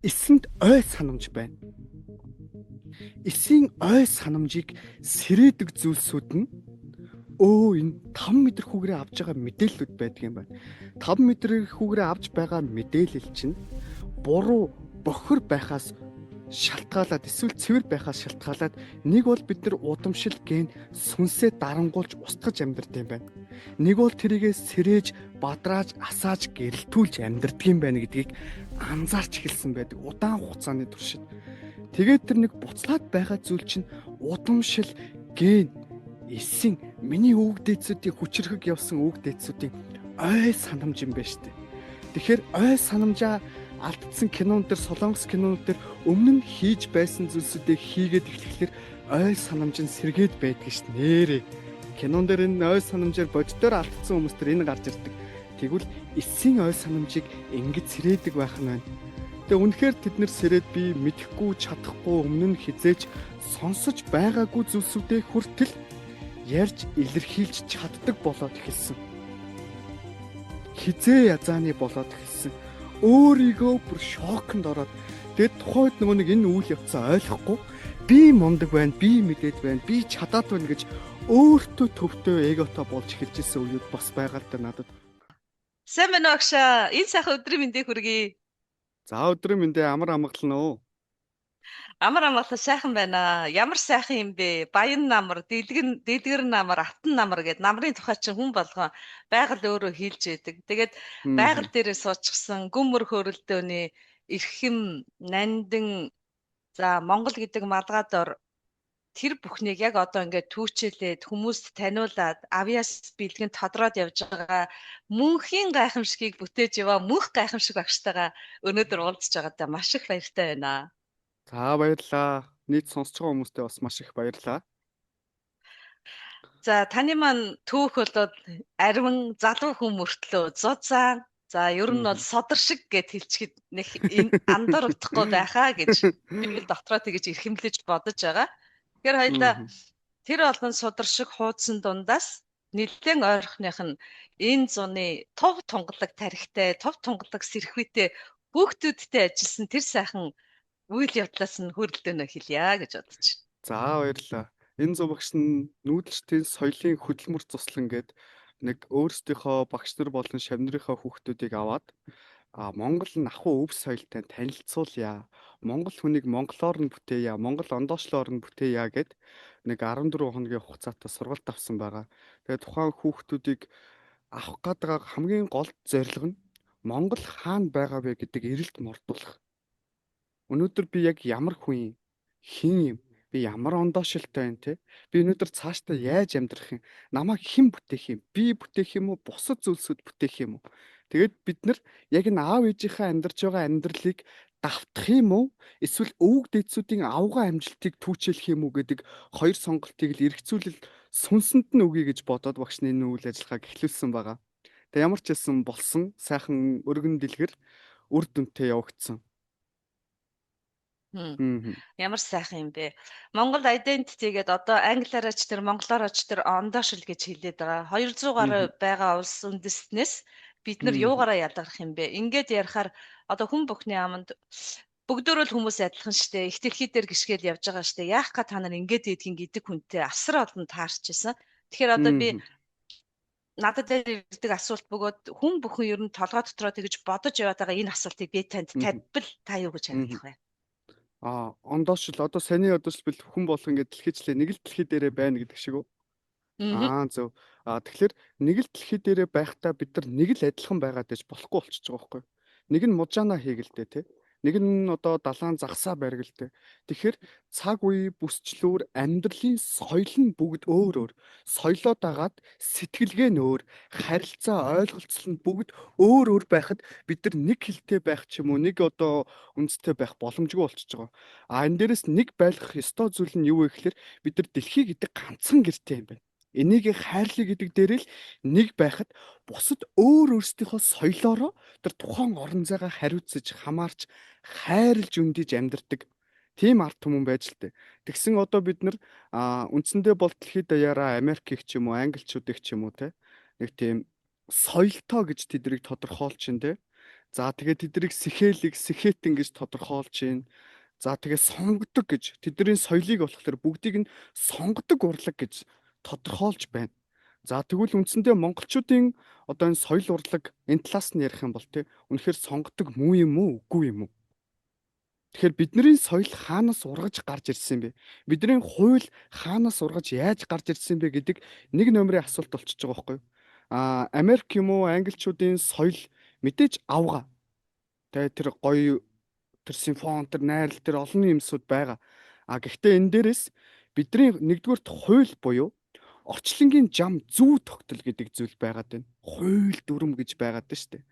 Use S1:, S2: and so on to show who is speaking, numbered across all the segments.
S1: эсэнд ой санамж байна. Эсийн ой санамжийг сэрээдэг зүйлсүүд нь энэ 5 метр хүүгрээ авж байгаа мэдээллүүд байдаг юм байна. 5 метр хүүгрээ авч байгаа мэдээлэл чинь буруу бохир байхаас шалтгаалаад эсвэл цэвэр байхаас шалтгаалаад нэг бол бид нар удамшил ген сүнсээ дарангуулж устгаж амьдардаг юм байна. Нэг бол тэрийгэ сэрээж, бадрааж, асааж, гэрэлтүүлж амьдардаг юм байна гэдгийг анзаарч эхэлсэн байдаг удаан хугацааны туршид. Тэгээд тэр нэг буцлаад байгаа зүйл чинь удамшил ген эсийн миний өвөг дээдсүүдийн хүчрхэг явсан өвөг дээдсүүдийн ой санамж юм байна шүү дээ. Тэгэхээр ой санамжаа алдсан кинонууд төр солонгос кинонууд төр өмнө нь хийж байсан зүйлсүүдээ хийгээд эхлэхлээр ой санамж нь сэргээд байдаг шүү дээ. Нэрээ кинон дээр энэ ой санамжаар боддоор алдсан хүмүүс төр энэ гарч ирдэг. Тэгвэл эсийн ой санамжийг ингэж сэрээдэг байх нь байна. Тэгээ үнэхээр тэд нэр сэрээд би мэдэхгүй чадахгүй өмнө нь хизээч сонсож байгаагүй зүйлсүүдээ хүртэл ярьж илэрхийлж чаддаг болоод эхэлсэн. Хизээ язааны болоод эхэлсэн. Өөрийгөө бүр шоконд ороод тэгээд тухайд нөгөө нэг энэ үйл явцаа ойлгохгүй би мундаг байна, би мэдээд байна, би чадаад байна гэж өөртөө төвтөө эготой болж эхэлж исэн үеуд бас байгаа л да надад.
S2: Сайн байна уу агшаа? Энэ сайхан өдрийн мэндийг хүргэе.
S1: За өдрийн мэндээ амар амгалан уу?
S2: Амар амгалан сайхан байна. Ямар сайхан юм бэ? Баян намар, дэлгэр намар, алтан намар гэд намрын тухай чинь хүн болгон байгаль өөрөө хийлж яадаг. Тэгээд байгаль дээрээ суучихсан гүмөр хөрөлдөөний эрхэм нандин за Монгол гэдэг малгай дор тэр бүхнийг яг одоо ингээд түүчээлээд хүмүүст таниулаад авьяас бэлгэн тодроод явж байгаа мөнхийн гайхамшигыг бүтээж яваа мөнх гайхамшиг багштайгаа өнөөдөр уулзж байгаадаа маш их баяртай байна.
S1: За баярлалаа. Нийт сонсож байгаа хүмүүстээ бас маш их баярлалаа.
S2: За таны маань түүх болоод ариун залуу хүн мөртлөө зузаан за ер нь бол содор шиг гэд хэлчихэд нэг андар утахгүй байхаа гэж би дотроо тэгэж эрхэмлэж бодож байгаа. Тэгэхээр хоёлаа тэр олон судар шиг хуудсан дундаас нэлээд ойрхоных нь энэ зуны тов тунгалаг тарихтай, тов тунгалаг сэрхвэтэй хүүхдүүдтэй ажилласан тэр сайхан үйл явдлаас нь хөрөлдөөнө хэлье гэж бодож байна.
S1: За баярлалаа. Энэ зурагч нь нүүдэлчдийн соёлын хөдөлмөр туслан гээд нэг өөрсдийнхөө багш нар болон шавнырынхаа хүүхдүүдийг аваад Монгол нь ахуй өв соёлтой танилцуулъя. Монгол хүнийг монголоор нь бүтээе, монгол ондоочлоор нь бүтээе гэд нэг 14 хоногийн хугацаатай сургалт авсан байгаа. Тэгээд тухайн хүүхдүүдийг авах гэдэг хамгийн гол зорилго нь Монгол хаана байгаа вэ гэдэг эрэлт мордуулах. Өнөөдөр би яг ямар хүн юм? Хэн юм? Би ямар ондоошилтой юм те? Би өнөөдөр цаашдаа яаж амьдрах юм? Намайг хэн бүтээх юм? Би бүтээх юм уу? Бусад зүйлсүүд бүтээх юм уу? Тэгээд бид нар яг энэ аав ээжийнхээ амьдарч байгаа амьдралыг давтах юм уу? Эсвэл өвөг дээдсүүдийн авгаа амжилтыг түүчээлэх юм уу гэдэг хоёр сонголтыг л эргцүүлэл сүнсэнд нь өгье гэж бодоод багш нь энэ үйл ажиллагааг эхлүүлсэн байгаа. Тэгээд ямар ч хэлсэн болсон сайхан өргөн дэлгэр үр дүнтэй явагдсан.
S2: Ямар сайхан юм бэ. Монгол identity гэдэг одоо англиараа ч тэр монголоор ч тэр ондоошил гэж хэлээд байгаа. 200 гаруй байгаа улс үндэстнээс бид нар юугаараа ялгарх юм бэ? Ингээд ярихаар одоо хүн бүхний аманд бүгдөө л хүмүүс адилхан штэ. Их дэлхий дээр гიშгээл явж байгаа штэ. Яах га та нар ингээд идэх гэдэг хүнтэй асар олон таарч исэн. Тэгэхээр одоо би надад ирдэг асуулт бөгөөд хүн бүхэн ер нь толгой дотроо тэгж бодож яваад байгаа энэ асуултыг би танд тавьбал та юу гэж хариулах вэ?
S1: Ондоошил одоо саний өдөрсбөл хүн болох ингээд дэлхийчлээ нэг л дэлхий дээрээ байна гэдэг шиг үү? Зөв. Тэгэхээр нэг л дэлхий дээрээ байхдаа бид нар нэг л адилхан байгаад байж болохгүй болчихж байгаа байхгүй юу? Нэг нь мужаана хийгэлтэй те. Нэг нь одоо далаан загсаа барилгалтай. Тэгэхээр цаг үе бүсчлүүр амьдралын соёл нь бүгд өөр өөр. Соёлоо дагаад сэтгэлгээ нь өөр, харилцаа ойлголцол нь бүгд өөр өөр байхад бид нар нэг хэлтэй байх ч юм уу, нэг одоо үндэстэй байх боломжгүй болчихж байгаа. Энэ дээрээс нэг байлгах ёстой зүйл нь юу вэ гэхээр бид нар дэлхий гэдэг ганцхан гэртэй юм байна. Энийг хайрлаа гэдэг дээр л нэг байхад бусад өөрсдийнхөө соёлоороо тэр тухайн орон зайгаа хариуцаж хамаарч хайрлж өндиж амьдардаг тийм ард түмэн байж л дээ. Тэгсэн одоо бид нар үндсэндээ бол дэлхийд даяараа Америкийг ч юм уу, англичуудыг ч юм уу те нэг тийм соёлтой гэж тэднийг тодорхойлж байна те. За тэгээд тэднийг Сэхэтэн гэж тодорхойлж байна. За тэгээд сонгодог гэж тэдний соёлыг болохоор бүгдийг нь сонгодог урлаг гэж тодорхойлж байна. За тэгвэл үндсэндээ монголчуудын одоо энэ соёл урлаг энэ талаас нь ярих юм бол тий үнэхээр сонгодог муу юм уу үгүй юм уу? Тэгэхээр бидний соёл хаанаас ургаж гарч ирсэн бэ? Бидний хууль хаанаас ургаж яаж гарч ирсэн бэ гэдэг нэг номерын асуулт болчихж байгаа байхгүй юу? Америк юм уу англичуудын соёл мэдээж авга. Тэгээ тэр гоё тэр симфон тэр найрал тэр олон юмсууд байгаа. Гэхдээ энэ дээрээс бидний нэгдүгürt хууль буюу орчлонгийн зам зүү тогтол гэдэг зүйл байгаад байна. Хууль дүрм гэж байгаад байна шүү дээ.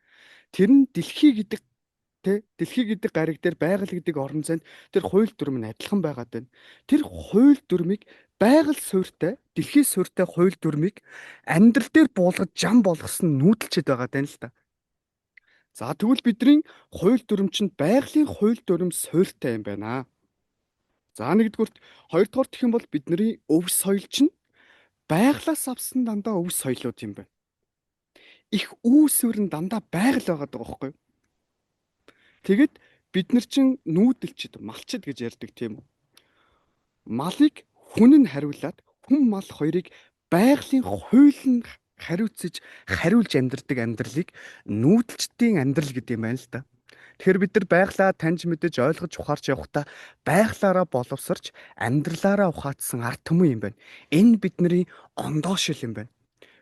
S1: Тэр нь дэлхий гэдэг гариг дээр байгаль гэдэг орон зайд тэр хууль дүрм нь адилхан байгаад байна. Тэр хууль дүрмийг байгаль суурьтай, дэлхий суурьтай хууль дүрмийг амьдрал дээр буулгаж зам болгосон нь нүүдэлчэд байгаа даа л да. За тэгвэл бидний хууль дүрм чинь байгалийн хууль дүрм суурьтай юм байна. За нэгдүгürt хоёрдугаар гэх юм бол бидний өв соёл чинь байгалаас авсан дандаа өв соёлууд юм байна. Их үүсвэр нь дандаа байгаль байгаа даа байхгүй юу? Тэгэд бид нар чинь нүүдэлчд, малчд гэж ярьдаг тийм үү? Малыг хүн нь хариулаад хүн мал хоёрыг байгалийн хууль нь хариулж амьдрдаг амьдралыг нүүдэлчдийн амьдрал гэдэг юм байна л да. Тэгэхээр бид нар байгалаа таньж мэдэж ойлгож ухаарч явахдаа байгалаараа боловсрч амьдралаараа ухаацсан ард түмэн юм байна. Энэ бидний ондоошил юм байна.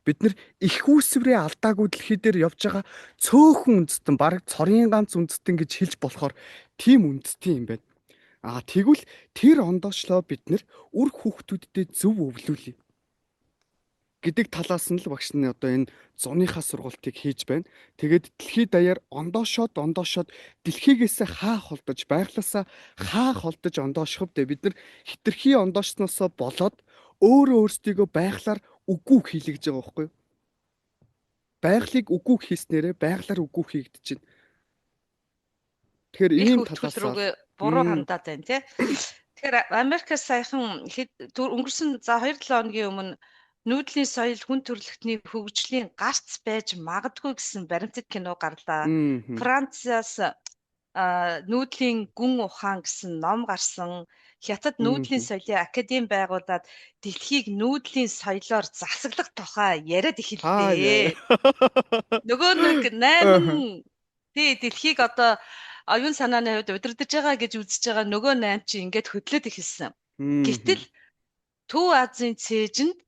S1: Бид нар их үүсвэрийн алдаагүй дэлхий дээр явж байгаа цөөхөн үндэстэн бараг цорын ганц үндэстэн гэж хэлж болохоор тийм үндэстэн юм байна. Тэгвэл тэр ондоочлоо бид нар үр хүүхдүүддээ зөв өвлүүлье гэдэг талаас нь л багш нь одоо энэ зуныхаа сургалтыг хийж байна. Тэгээд дэлхий даяар ондоошоод дэлхийгээс хаах холдож байглаасаа хаах холдож ондоошхов дээ бид нар хитрхи ондоошсноосоо болоод өөрсдийгөө байглаар үгүй хийлгэж байгаа байхгүй юу? Байгалыг үгүй хийснээрээ байгалаар үгүй хийгдэж байна. Тэгэхээр ийм талаас
S2: руугээ буруу хандаад байна тий. Тэгэхээр Америкээс саяхан өнгөрсөн за 2-7 хоногийн өмнө нүүдлийн соёл хүн төрөлхтний хөгжлийн гарц байж магадгүй гэсэн баримтат кино гарлаа. Францаас нүүдлийн гүн ухаан гэсэн ном гарсан. Хятад нүүдлийн соёлын академи байгуулад дэлхийг нүүдлийн соёлоор засаглах тухай яриад эхэллээ. Нөгөө нэг 8 дэлхийг одоо оюун санааны хувьд удирдах байгаа гэж үзэж байгаа нөгөө 8 чи ингээд хөдлөөд эхэлсэн. Гэтэл Төв Азийн цээжинд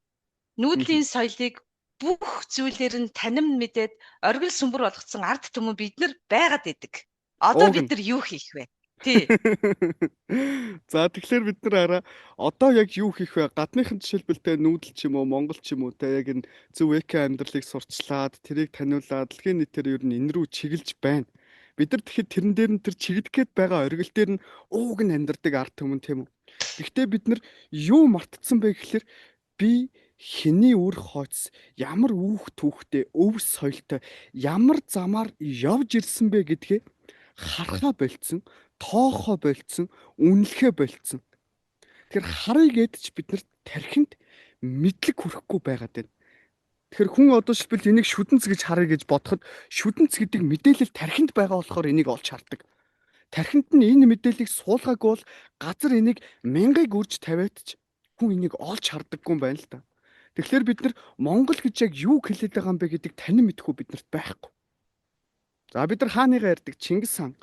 S2: нүүдлийн соёлыг бүх зүйлээр нь танин мэдээд оргил сүмбэр болгоцсон ард түмэн бид нар байгаад идэг. Одоо бид нар юу хийх вэ? Тий.
S1: За тэгэхээр бид нар одоо яг юу хийх вэ? Гадныхан жишээлбэлтэй нүүдэл ч юм уу, Монгол ч юм уу те яг энэ зөв эко амьдралыг сурчлаад, тэрийг таниулаад, дэлхийн нийтээр ер нь энэ рүү чиглэж байна. Бид нар тэгэхэд тэрэн дээр нь тэр чигдэх гээд байгаа оргил дээр нь ууг нь амьдардаг ард түмэн тийм үү? Гэхдээ бид нар юу мартцсан бэ гэхээр би хэний үр хойц ямар үүх түүхтэй өв соёлтой ямар замаар явж ирсэн бэ гэдгээ харахаа болцсон, тоохоо болцсон, үнэлэхээ болцсон. Тэгэхээр харъя гэдэж бид нарт тархинд мэдлэг хүрэхгүй байгаад байна. Тэгэхээр хүн одоо шилбэл энийг шүдэнц гэж харъя гэж бодоход шүдэнц гэдэг мэдээлэл тархинд байгаа болохоор энийг олж хардаг. Тархинд нь энэ мэдээллийг суулгаагүй бол газар энийг мянгыг үрж тавиад ч хүн энийг олж хардаггүй юм байна л да. Тэгэхээр бид нар Монгол гэж яг юу хэлээд байгаа юм бэ гэдэг танин мэдхгүй биднэрт байхгүй. За бид нар хааныгаа ярьдаг Чингис хаан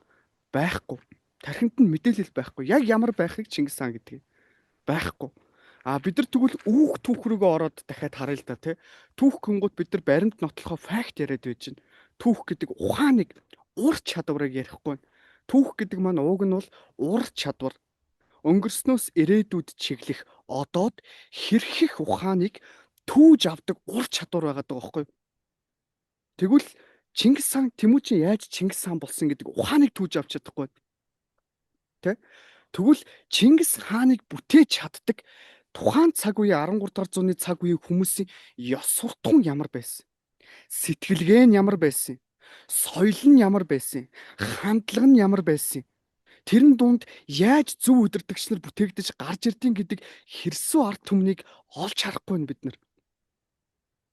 S1: байхгүй. Тархинд нь мэдээлэл байхгүй. Яг ямар байхыг Чингис хаан гэдэг байхгүй. Бид нар тэгвэл үүх түүх рүүгээ ороод дахиад харъя л да тий. Түүх гингууд бид нар баримт нотлохоо факт яриад байж гин. Түүх гэдэг ухааныг ур чадварыг ярихгүй. Түүх гэдэг маань ууг нь бол ур чадвар. Өнгөрснөөс ирээдүйд чиглэх одоод хэрхэх ухааныг түүж авдаг ур чадвар байгаа байхгүй. Тэгвэл Чингис хаан Тэмүүчин яаж Чингис хаан болсон гэдэг ухааныг түүж авч чадахгүй. Тэ? Тэгвэл Чингис хааныг бүтээж чаддаг тухайн цаг үеийн 13 дахь зууны цаг үеийн хүмүүсийн ёс суртахуун ямар байсан? Сэтгэлгээ нь ямар байсан? Соёл нь ямар байсан? Хандлага нь ямар байсан? Тэрэн дунд яаж зөв удирдагч нар бүтээгдэж гарч ирдیں гэдэг хэрсүү ард түмнийг олж харахгүй нь бид нар.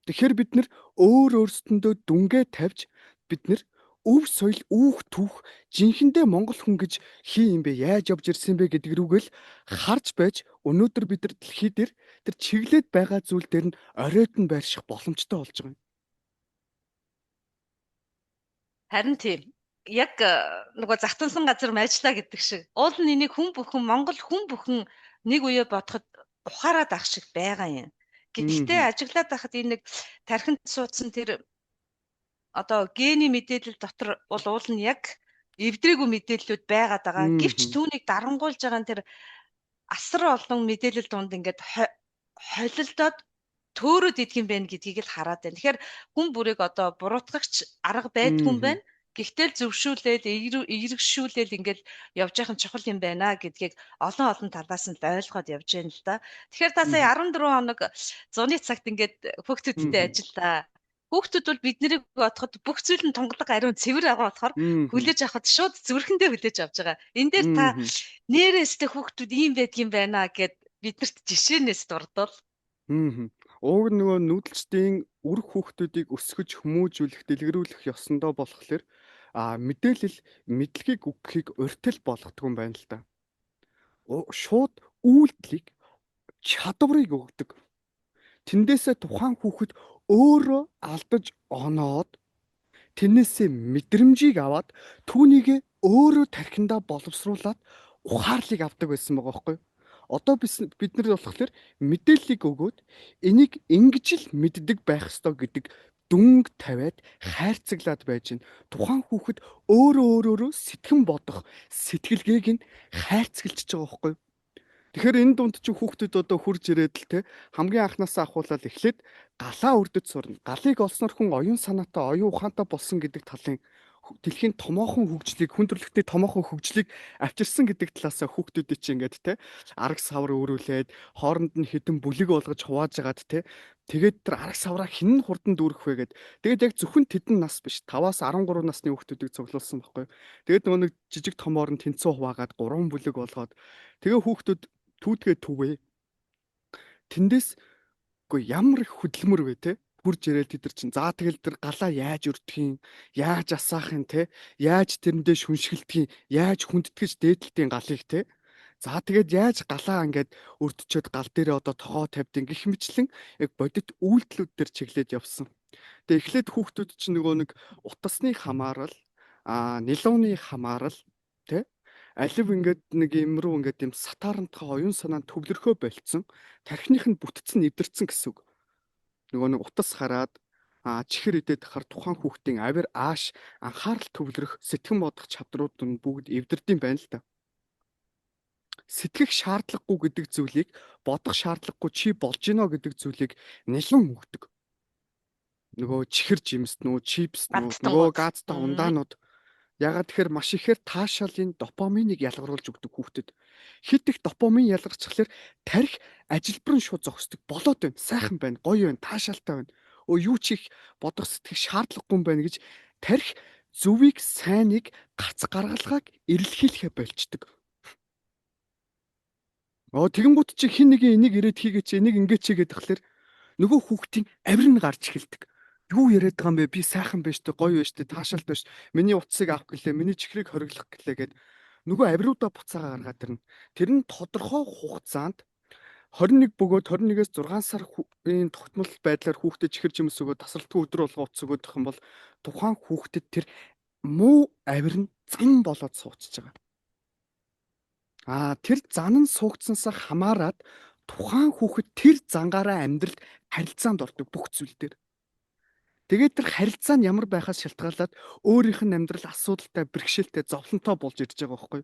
S1: Тэгэхээр бид нар өөрсдөндөө дүнгээ тавьж бид нар өв соёл, үүх түүх жинхэнэ монгол хүн гэж хий юм бэ? Яаж явж ирсэн бэ гэдэг рүүгэл харж байж өнөөдөр бид нар дэлхий дээр тэр чиглээд байгаа зүйл дээр нь оройтон байрших боломжтой болж байгаа юм.
S2: Харин тийм. Яг нөгөө захтансан газар мэйжлаа гэдэг шиг. Уул нь энийг Монгол хүн бүхэн нэг үе бодоход ухаарад ах шиг байгаа юм. Гэхдээ ажиглаад байхад энэ нэг тархинд суудсан тэр одоо гений мэдээлэл дотор бол уул нь яг эвдрээгүй мэдээллүүд байгаад байгаа. Гэвч түүнийг дарангуйлж байгаа нь тэр асар олон мэдээлэл дунд ингээд холилдоод төөрөд идэх юм байна гэдгийг л хараад байна. Тэгэхээр хүн бүрийг одоо буруутгагч арга байдгүй юм байна. Гэхдээ л зөвшөөрлээд эерэгшүүлээд ингээд явж байхын чухал юм байна гэдгийг олон талаас нь ойлгоод явж байна л да. Тэгэхээр та сая 14 хоног зуны цагт ингээд хүүхдүүдтэй ажиллаа. Хүүхдүүд бол бид нарыг бодоход бүх зүйл нь тунгалаг ариун цэвэр байгаа болохоор хүлээж авахд шууд зүрхэндээ хүлээж авч байгаа. Энэ дээр та нэрээстэй хүүхдүүд ийм байдгийм байна гэд биднэрт жишээнээс дурдвал.
S1: Уг нөгөө нүүдэлчдийн үр хүүхдүүдийг өсгөж хүмүүжүүлэх, дэлгэрүүлэх ёсондоо болохоор мэдээлэл мэдлэгийг өгөхийг урьдчил болгодог юм байна л да. Шууд үйлдэлийг чадварыг өгдөг. Тэндээсээ тухайн хүүхэд өөрөө алдаж оноод тэрнээсээ мэдрэмжийг аваад түүнийг өөрөө тархиндаа боловсруулад ухаарлыг авдаг байсан байгаа байхгүй юу? Одоо бид нар болохоор мэдээллийг өгөөд энийг ингэж л мэддэг байх ёстой гэдэг дүнг тавиад хайрцаглаад байж гин. Тухайн хүүхэд өөрөө сэтгэн бодох сэтгэлгээг нь хайрцаглаж байгаа байхгүй юу? Тэгэхээр энэ дунд чи хүүхдүүд одоо хурж ирээд л те хамгийн анхнаасаа ахуулаад эхлээд галаа өрдөж сурна. Галыг олсноор хүн оюун санаатай, оюун ухаантай болсон гэдэг талын дэлхийн томоохон хөгжлийг, хүн төрөлхтний томоохон хөгжлийг авчирсан гэдэг талаасаа хүүхдүүдийг чи ингээд те арга савар өөрүүлээд хооронд нь хідэн бүлэг болгож хувааж агаад те тэгээд тэр арга савраа хинэн хурдан дүүрэх вэ гэд. Тэгээд яг зөвхөн тэдэн нас биш 5-аас 13 насны хүүхдүүдийг цуглуулсан байхгүй. Тэгээд нөгөө нэг жижиг томоор нь тэнцүү хуваагаад 3 бүлэг болгоод тэгээ хүүхдүүд түүтгээ түвээ. Тэндээс үгүй ямар их хөдөлмөр вэ те? Хурж ирээл тэд нар чинь за тэгэл тэр галаа яаж өртөхийн, яаж асаах юм те? Яаж тэрэндээ шүншгэлтгийн, яаж хүндэтгэж дээдлтийн галыг те? За тэгээд яаж галаа ингээд өртчөөд гал дээрээ одоо тогоо тавьдیں۔ Гэх мэтлэн яг бодит үйлдэлүүд төр чиглээд явсан. Тэгээд эхлээд хүүхдүүд чинь нөгөө нэг утасны хамаарал, нилууны хамаарал те? Алив ингээд нэг юм руу ингээд юм сатаарантхаа оюун санаанд төвлөрхөө болцсон. Тархиных нь бүтцэн эвдэрсэн гэсэн үг. Нөгөө нэг утас хараад чихэр идээд тахаар тухайн хүүхдийн авир ааш анхаарал төвлөрөх, сэтгэн бодох чадрууд нь бүгд эвдэрдэм байна л да. Сэтгэх шаардлагагүй гэдэг зүйлийг бодох шаардлагагүй чи болж гинэ гэдэг зүйлийг нэлэн өгдөг. Нөгөө чихэр жимснүү, чипс нүү, нөгөө газтай ундаанууд ягаад тэгэхээр маш ихээр таашаалын допаминыг ялгаруулж өгдөг хүүхдэд. Хит их допамин ялгарчихлаар тархи ажилбарн шууд зогсдог. Болоод байна, сайхан байна, гоё байна, таашаалтай байна. Юу ч их бодох сэтгэх шаардлагагүй юм байна гэж тархи зөвийг, сайныг, гарц гаргалгааг эрэлхийлэхэ болчдөг. Тэгэнгүүт чи хин нэг энийг ирээд хийгээч, энийг ингээд чигээд тахлаар нөгөө хүүхдийн авир нь гарч эхэлдэг. Юу яриад байгаа юм бэ? Би сайхан байж тээ, гоё байж тээ, таашаалтай байж. Миний утсыг авах гэлээ, миний чихрийг хориглох гэлээ гэд нөгөө авируудаа буцаага гаргаад ирнэ. Тэр нь тодорхой хугацаанд 21 бөгөөд 21-ээс 6 сарын тогтмол байдлаар хүүхдэд чихэр жимс өгөө тасралтгүй өдөр болго утас өгööдөх юм бол тухайн хүүхдэд тэр муу авир нь зан болоод сууцж байгаа. Тэр зан нь суугдсансаа хамаарад тухайн хүүхэд тэр зангаараа амьдралд харилцаанд ордог бүх зүйл дээр. Тэгээд тэр харилцаа нь ямар байхаас шалтгаалаад өөрийнх нь амьдрал асуудалтай, бэрхшээлтэй, зовлонтой болж ирж байгаа байхгүй.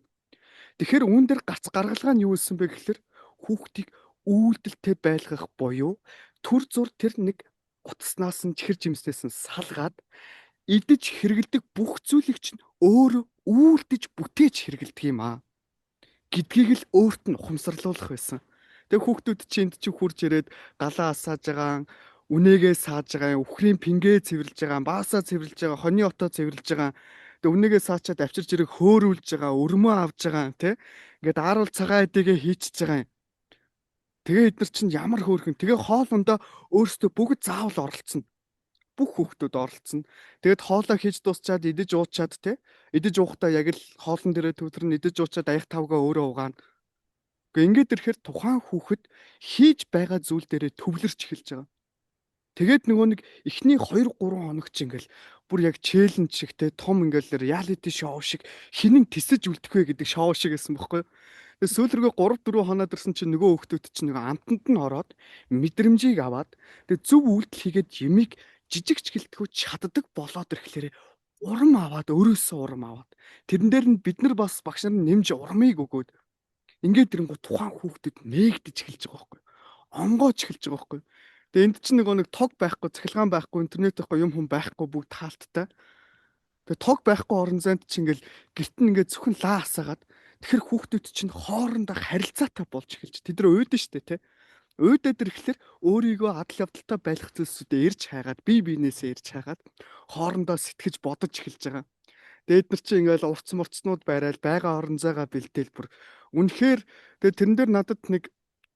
S1: Тэгэхээр үүн дээр гарц гаргалгаа нь юу гэсэн бэ гэхээр хүүхдийг үйлдэлтэй байлгах буюу төр зур тэр нэг утаснаас нь чихэр жимснээс нь салгаад идэж хэрэгэлдэг бүх зүйлийг чинь өөрөө үйлдэж бүтээж хэрэгэлдэг юм гэдгийг л өөрт нь ухамсарлуулах байсан. Тэгээ хүүхдүүд чинь энд чи хурж ирээд галаа асааж байгаа, үнээгээ сааж байгаа, өхрийн пингээ цэвэрлж байгаа, баасаа цэвэрлж байгаа, хоньны отоо цэвэрлж байгаа. Тэгээ үнээгээ саачаад авчирж ирэх хөөрүүлж байгаа, өрмөө авж байгаа тий. Ингээд ааруул цагаан эдэгээ хийчихэж байгаа юм. Тэгээ эдгээр чинь ямар хөөрхөн. Тэгээ хоолондоо өөрсдөө бүгд заавал оролцсон. бүх хүүхдүүд оролцсон. Тэгээд хоолоо хийж дуусчаад идэж уучаад те. Идэж уухдаа яг л хоолн дээрээ төвлөрн идэж уучаад аяг тавгаа өөрөө угаана. Гэхдээ ингээд ирэхээр тухайн хүүхэд хийж байгаа зүйл дээрээ төвлөрч эхэлж байгаа. Тэгээд нөгөө нэг эхний 2 3 хоног чи ингээл бүр яг челленж шиг те том ингээл реалити шоу шиг хинэн тисэж үлдэх вэ гэдэг шоу шиг байсан бохоггүй. Тэгээд сүүлргээ 3 4 хоноод ирсэн чинь нөгөө хүүхдүүд чинь нөгөө амтанд нь ороод мэдрэмжийг аваад тэгээд зөв үйлдэл хийгээд ямиг жижиг ч гэлтгүү чаддаг болоод ирэхлээр урам аваад өөрөөсөө урам аваад тэрэн дээр нь бид нар бас багш нар нэмж урмыг өгөөд ингээд ирэнгүү тухайн хүүхдэд нээгдэж эхэлж байгаа байхгүй. Онгоож эхэлж байгаа байхгүй. Тэгээ энд чинь нөгөө нэг тог байхгүй, цахилгаан байхгүй, интернет байхгүй, юм хүм байхгүй бүгд таалттай. Тэгээ тог байхгүй орон зайд чинь ингээл гэрт нь ингээд зөвхөн лаа асаагаад тэгэхэр хүүхдүүд чинь хоорондоо харилцаатай болж эхэлж. Тэд нар уйдэн штэ те. Уйдаад ирэхлээр өөрийгөө адал явдалтай байх зүйлсүүдэд ирж хайгаад бие биенээсээ ирж хайгаад хоорондоо сэтгэж бодож эхэлж байгаа. Тэгээд нар чинь ингээл урцнууд байраад байгаа орон зайгаа бэлдээл бүр үнэхээр тэгээд тэрэн дээр надад нэг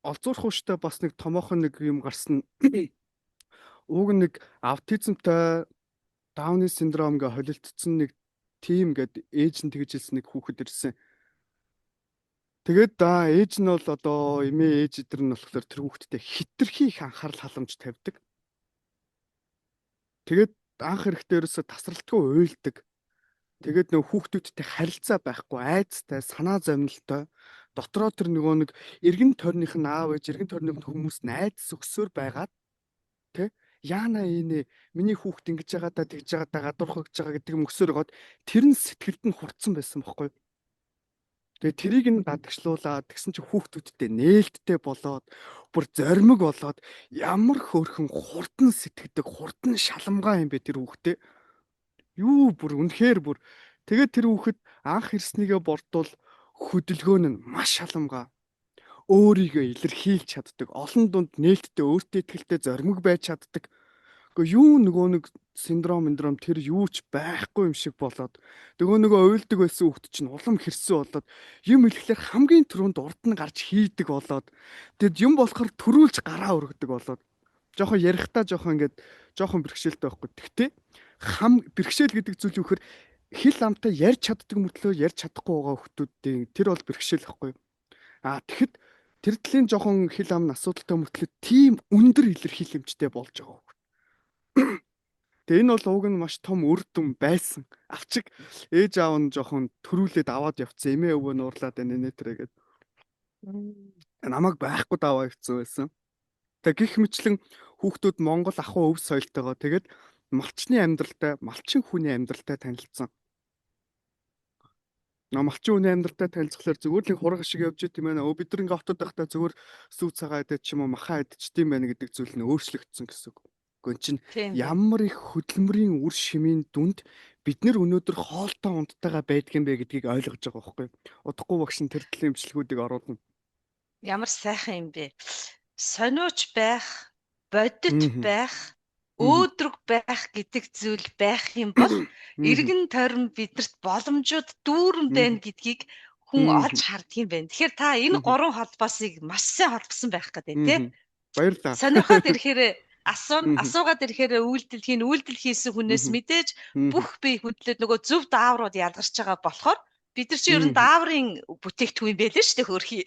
S1: олзуурах ууштай бас нэг томоохон нэг юм гарсан. Уг нэг аутизмтай Дауны синдром гэ холилдсон нэг тим гэд ээж нь тэгж хэлсэн нэг хүүхэд ирсэн. Тэгээд ээж нь бол одоо эмээ ээж идэр нь болохоор тэр хүүхэдтэй хитрхи их анхаарал халамж тавьдаг. Тэгээд анх эрэхтэй ерөөсө тасралтгүй уйлдаг. Тэгээд нөө хүүхдүүдтэй харилцаа байхгүй, айцтай, санаа зовнилтой. Дотроо тэр нөгөө нэг эргэн тойрных нь аав ээж, эргэн тойрных нь хүмүүс найз зөвсөөр байгаад тэ яана ийнэ миний хүүхд ингэж байгаа да тэгж байгаа да гадуурхагж байгаа гэдэг юм өсөөр гоод тэр нь сэтгэлд нь хурцсан байсан байхгүй. Тэгээ тэрийг нь гадагшлуулаад тэгсэн чинь хүүхдүүдтэй нээлттэй болоод бүр зоримог болоод ямар хөөрхөн хурдан сэтгэдэг хурдан шаламгаа юм бэ тэр хүүхдээ. Юу бүр үнэхээр бүр тэгээд тэр хүүхэд анх ирснийгээ бордвол хөдөлгөөн нь маш шаламгаа. Өөрийгөө илэрхийлж чаддаг, олон дунд нээлттэй өөртөө ихтэй зоримог байж чаддаг. Гэхдээ юу нөгөө нэг синдром тэр юу ч байхгүй юм шиг болоод нөгөө уйлдаг байсан хүүхд чинь улам хэрсэн болоод юм хэлэхлээр хамгийн түрүүнд урд нь гарч хийдэг болоод тэгэд юм болохоор төрүүлж гараа өргөдөг болоод жоохон ярихтаа жоохон ингээд жоохон бэрхшээлтэй байхгүй. Тэгтээ бэрхшээл гэдэг зүйл юу гэхээр хэл амтай ярьж чаддаг мөртлөө ярьж чадахгүй байгаа хүүхдүүдийн тэр бол бэрхшээл байхгүй. Тэгэхэд тэр төлөлийн жоохон хэл ам асуудалтай мөртлөө тийм өндөр илэрхийлэмжтэй болж байгаа. Тэгээ энэ бол уг нь маш том үр дүн байсан. Авчиг ээж аав нь жоохон төрүүлээд аваад явцсан. Эмээ өвөө нуурлаад байна нэ тэргээд. Намайг байхгүй даваа хэвцүү байсан. Тэгээ гих мэтлэн хүүхдүүд Монгол ахуй өв соёлтойгоо тэгээд малчны амьдралтай, малчин хүний амьдралтай танилцсан. Малчин хүний амьдралтай танилцхлаар зүгээр л хураг шиг явж идэм байна. Бид нар ингээ хотод байхдаа зүгээр сүү цагаа идэж ч юм уу махан идчихдэм байна гэдэг зүйл нь өөрчлөгдсөн гэсэн үг. Гүн чинь ямар их хөдөлмөрийн үр шимийн дүнд бид нэр өнөөдөр хоолтой унттайгаа байдаг юм бэ гэдгийг ойлгож байгаа байхгүй. Удахгүй багш нь тэр төлөв имчилгүүдийг оруулна.
S2: Ямар сайхан юм бэ? Сониуч байх, бодит байх, өөдрөг байх гэдэг зүйл байх юм бол эргэн тойрон бидэрт боломжууд дүүрэн байна гэдгийг хүн олж харддаг юм байна. Тэгэхээр та энэ гурван холбоосыг маш сайн холбосон байх гэдэг тийм.
S1: Баярлалаа.
S2: Сонирхоод ирэхээр асуугаад ирэхээр үйлдэл хийсэн хүнээс мэдээж бүх бие хөдлөлт нөгөө зөв дааврууд ялгарч байгаа болохоор бид нар чи ер нь дааврын бүтээгдэхүүн байлээ шүү дээ хөрхий.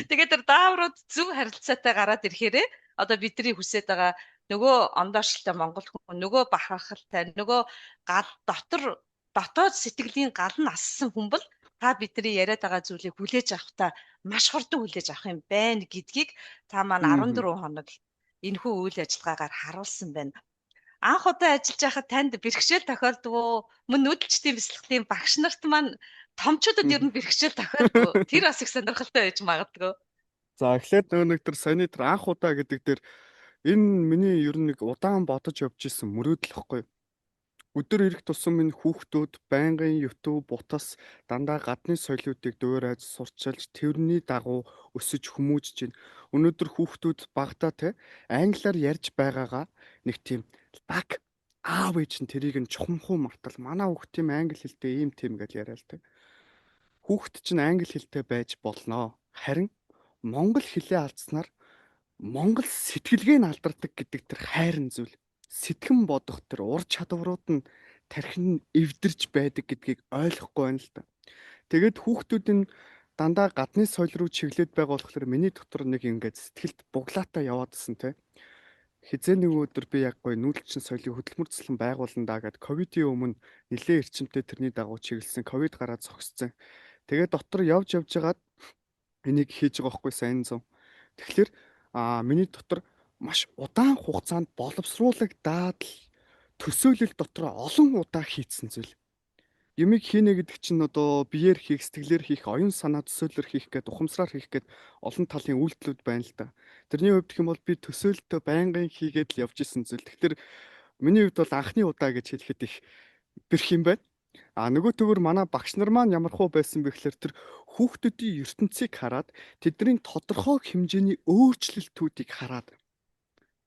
S2: Тэгээд тэр дааврууд зөв харилцаатай гараад ирэхээр одоо бидний хүсэж байгаа нөгөө ондоошлтой монгол хүн нөгөө бахархалтай нөгөө гал дотоод сэтгэлийн гал нь ассан хүн бол та бидний яриад байгаа зүйлийг хүлээж авахта маш хурдан хүлээж авах юм байна гэдгийг та маань 14 хоног энэхүү үйл ажиллагаагаар харуулсан байна. Анх удаа ажиллаж байхад танд бэрхшээл тохиолдов уу? Мөн нүүдэлчдийн бясалгалын багш нарт маань томчуудад ер нь бэрхшээл тохиолдов уу? Тэр бас их сонирхолтой байж магадгүй.
S1: За эхлээд нэг тэр саяны тэр анх удаа гэдэг дээр энэ миний ер нь нэг удаан бодож явж исэн мөрөөдөл واخгүй. Өдөр ирэх тусам минь хүүхдүүд байнгын YouTube бутас дандаа гадны соёлуудыг дуурайж сурчилж тэрний дагуу өсөж хүмүүжж байна. Өнөөдөр хүүхдүүд багтаа те англиар ярьж байгаагаа нэг тийм баг аав ээж нь тэрийг нь чухамхуу мартал манай хүүхд тийм англи хэлтэй ийм тийм гэж яриа л те. Хүүхд чинь англи хэлтэй байж болноо. Харин монгол хэлээ алдснаар монгол сэтгэлгээ нь алдардаг гэдэг тэр хайрын зүйл. сэтгэн бодох тэр ур чадварууд нь тархин нь эвдэрч байдаг гэдгийг ойлгохгүй байна л да. Тэгээд хүүхдүүд нь дандаа гадны соёл руу чиглээд байгаа болохоор миний дотор нэг ингээд сэтгэлд буглаатаа яваадсэн те. Хизээ нэг өдөр би яг гоё нүүдэлчин соёлын хөтөлмөр заслан байгуулна даа гэд ковидын өмнө нэлээд эрчимтэй тэрний дагуу чиглэсэн ковид гараад зогсцсон. Тэгээд дотор явж яагаад энийг хийж байгаа байхгүй сайн зам. Тэгэхээр миний дотор маш удаан хугацаанд боловсруулагдаад л төсөөлөл дотор олон удаа хийцэн зүйл. Юмыг хийнэ гэдэг чинь одоо биеэр хийх, сэтгэлээр хийх, оюун санаа төсөөллөөр хийх гэдэг, ухамсараар хийх гэдэг олон талын үйлдэлүүд байна л да. Тэрний хувьд гэх юм бол би төсөөлтөө байнгын хийгээд л явж исэн зүйл. Тэгэхээр миний хувьд бол анхны удаа гэж хэлэхэд их бэрх юм байна. Нөгөө төгөр манай багш нар маань ямар хуу байсан бэ гэхээр тэр хүүхдүүдийн ертөнцийг хараад тэдний тодорхой хэмжээний өөрчлөлтүүдийг хараад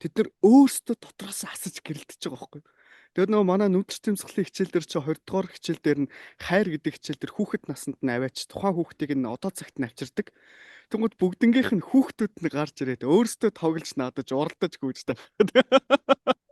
S1: тэд нар өөрсдөө дотроос асаж гэрэлтэж байгаа байхгүй. Тэгээд нөгөө манай нүдэр тэмцэхлийн хичээл дээр чи 20 дугаар хичээл дээр нь хайр гэдэг хичээл дээр хүүхэд насанд нь аваач тухайн хүүхдийг нь одоо цагт нь авчирдаг. Тэнгүүд бүгднгийнх нь хүүхдүүд нь гарч ирээд өөрсдөө тоглож наадаж уралдаж гүйж та.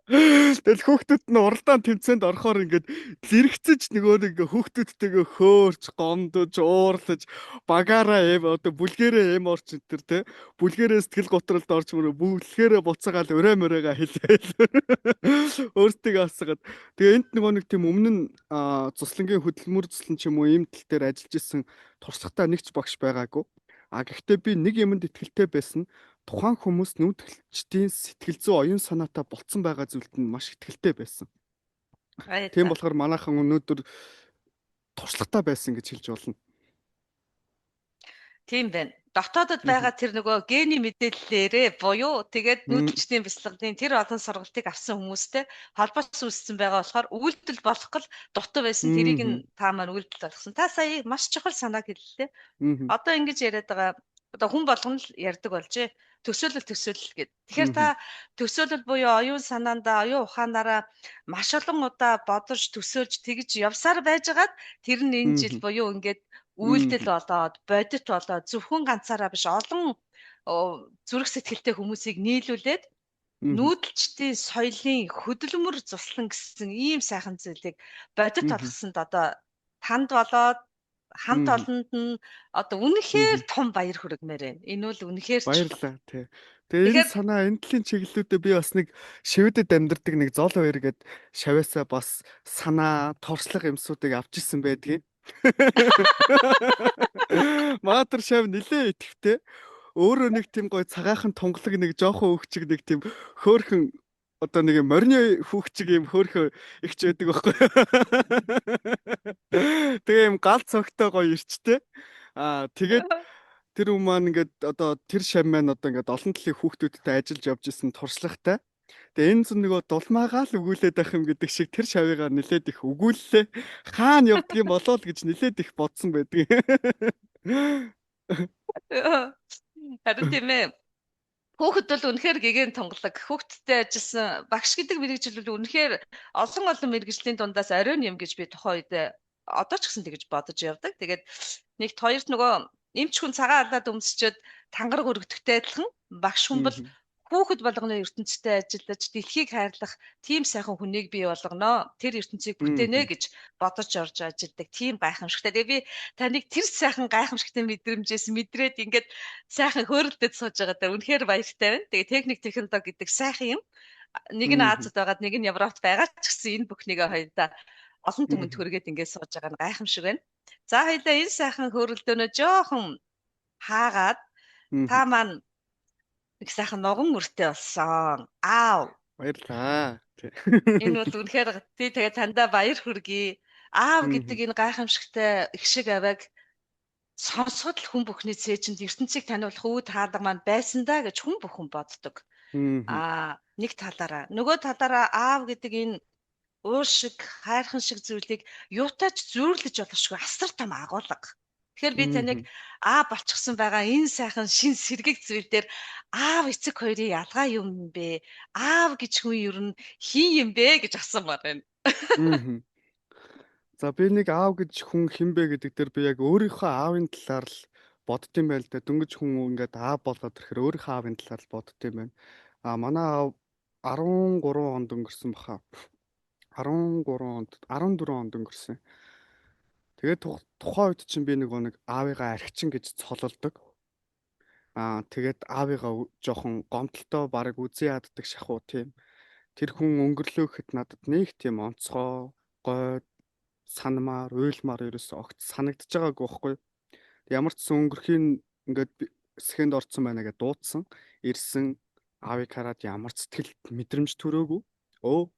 S1: Тэгэл хүүхдүүд нь уралдаан тэмцээнд орохоор ингээд зэрэгцэж нөгөө нэг хүүхдүүдтэйгээ хөөрч, гомдож, уурлаж, багаараа одоо бүлгэрээ орч энэ төр те. Бүлгэрээ сэтгэл готролд орч мөрөө бүлгэрээ буцаагаал өрөө мөрөөга хэлээл. Өөртөө асгаад. Тэгээ энд нөгөө нэг тийм өмнө нь цуслангийн хөдөлмөр цуслан ч юм уу ийм тал дээр ажиллаж исэн туршлагатай нэгч багш байгаагүй. Гэхдээ би нэг юмд итгэлтэй байсан. Тухайн хүмүүс нүүдэлчдийн сэтгэл зүй оюун санаатай болцсон байгаа зүйлд нь маш итгэлтэй байсан. Тийм болохоор манайхан өнөөдөр туршлагатай байсан гэж хэлж болно.
S2: Тийм байна. Дотоодод байгаа тэр нөгөө гений мэдээллээрээ буюу тэгээд нүүдэлчдийн бяцлагын тэр олон сургалтыг авсан хүмүүстэй холбоос үүссэн байгаа болохоор үйлдэл болох л дутуу байсан тэрийг нь та маань үйлдэл болгосон. Та сая маш чухал санааг хэллээ. Одоо ингэж яриад байгаа одоо хүн болгоно л ярьдаг болжээ. Төсөөлөл гэд. Тэгэхээр та төсөөлөл буюу оюун санаандаа, оюун ухаанаараа маш олон удаа бодож төсөөлж тэгж явсаар байжгаад тэр нь энэ жил буюу ингээд үйлдэл болоод, бодит болоод зөвхөн ганцаараа биш олон зүрх сэтгэлтэй хүмүүсийг нийлүүлээд нүүдэлчдийн соёлын хөдөлмөр заслан гэсэн ийм сайхан зүйлийг бодит болгосонд одоо танд болоод хамт олонд нь одоо үнэхээр том баяр хүргэмээр байна. Энэ бол үнэхээр
S1: баярлалаа тий. Тэгээ энэ санаа энэ талын чиглэлүүдэд би бас нэг шивэдэд амьдардаг нэг зол баяр гээд шавьяасаа бас санаа, туршлага юмсуудыг авч ирсэн байдгийг. Маатар шав нилээ итгэвтэй. Өөрөө нэг тийм гой цагаахан тунгалаг нэг жоохон хөвчг нэг тийм хөөхөн одоо нэг морины хүүхчиг юм хөөхөө ихч байдаг байхгүй. Тэгээ юм гал цогтой гоё ирчтэй. Тэгээд тэр хүмүүс маань ингээд одоо тэр шав маань одоо ингээд олон талын хүүхдүүдтэй ажиллаж явж исэн туршлагатай. Тэгээ энэ зүн нөгөө дулмаагаа л өгүүлээд байх юм гэдэг шиг тэр шавьяагаар нилээд их өгүүллээ. Хаана явдаг юм болоо л гэж нилээд их бодсон байдаг.
S2: Харин тийм ээ. Хүүхэд бол үнэхээр гэгэн тунгалаг. Хүүхдтэй ажилласан багш гэдэг мэргэжил бол үнэхээр олон мэргэжлийн дундаас оройн юм гэж би тухайн үед одоо ч гэсэн тэгж бодож явдаг. Тэгээд нэгт хоёрт нөгөө эмч хүн цагаан алдаад өмсчөөд тангараг өргөдөхтэй адилхан багш хүн бол хүүхэд болгоны ертөнцтэй ажиллаж дэлхийг хайрлах тийм сайхан хүнийг бий болгоно. Тэр ертөнцийг бүтээнэ гэж бодож орж ажилладаг тийм гайхамшигтай. Тэгээ би таныг тэр сайхан гайхамшигтай мэдрэмжээс мэдрээд ингээд сайхан хөөрөлдөд сууж байгаа даа. Үнэхээр баяртай байна. Тэгээ техник технологи гэдэг сайхан юм. Нэг нь Азад байгаад нэг нь Европт байгаа ч гэсэн энэ бүхнийгээ хоёулаа олон түмэнд хүргээд ингээд сууж байгаа нь гайхамшиг байна. За хоёулаа энэ сайхан хөөрөлдөөнөө жоохон хаагаад та маань их сайхан ногон үртэй болсон. Аав.
S1: Баярлаа.
S2: Энэ бол үнэхээр тий тэгээ тандаа баяр хүргэе. Аав гэдэг энэ гайхамшигтай их шиг аваг сонсоход л хүн бүхний цээжинд ертөнцийг таниулах үе хаалга маань байсан да гэж хүн бүхэн боддог. Нэг талаараа. Нөгөө талаараа аав гэдэг энэ уур шиг, хайрхан шиг зүйлийг юутаач зүйрлэж болохгүй асар том агуулга. Тэгэхээр би таныг аав болчихсон байгаа энэ сайхан шин сэргийг зүйл дээр аав эцэг хоёрын ялгаа юм бэ? Аав гэж хүн ер нь хин юм бэ гэж асуумаар байна.
S1: За би нэг аав гэж хүн хин бэ гэдэг дээр би яг өөрийнхөө аавын талаар л боддсон байл да. Дөнгөж хүн ингээд аав болоод ирэхээр өөрийнхөө аавын талаар л боддсон байна. Манай аав 13 онд өнгөрсөн баха. 13 онд 14 онд өнгөрсөн. Тэгээд тухайн үед чинь би нэг аавыгаа архичин гэж цололдог. Тэгээд аавыгаа жоохон гомдолтой бараг үзий яддаг шахуу тийм. Тэр хүн өнгөрлөөхэд надад нэг тийм онцгой, гойд, санамаар, уйлмаар ерөөсөө огт санагдаж байгаагүй байхгүй. Ямар ч сан өнгөрхийн ингээд сэхэнд орцсон байна гэж дуудсан. Ирсэн аавыг хараад ямар ч сэтгэл мэдрэмж төрөөгүй.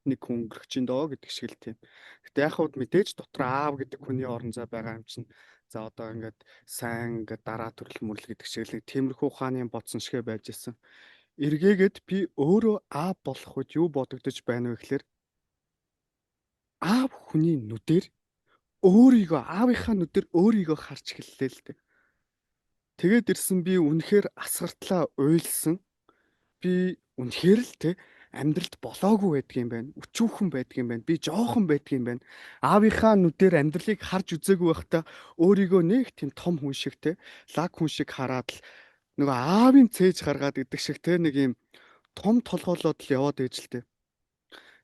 S1: Нэг хүн өнгөрөх чинь доо гэдэг шиг л тийм. Гэтэ яг хавд мэдээж дотор аав гэдэг хүний орон зай байгаа юм чинь. За одоо ингээд сайн ингээд дараа төрөл мөрлө гэдэг шиг л тиймэрхүү ухааны бодсон шигэ байж исэн. Эргээгээд би өөрөө аав болох үед юу бодогдож байна вэ гэхээр аав хүний нүдээр өөрийгөө аавынхаа нүдээр өөрийгөө харж эхэллээ л дээ. Тэгээд ирсэн би үнэхээр асгартлаа уйлсан. Би үнэхээр л амьдралд болоогүй байдгийм байна. Өчүүхэн байдгийм байна. Би жоохон байдгийм байна. Аавынхаа нүдээр амьдралыг харж үзээгүй байхдаа өөрийгөө нэг тийм том хүн шиг лаг хүн шиг хараад л нөгөө аавын цээж гаргаад идэх шиг нэг юм том толгоолоод л яваад ээж л дээ.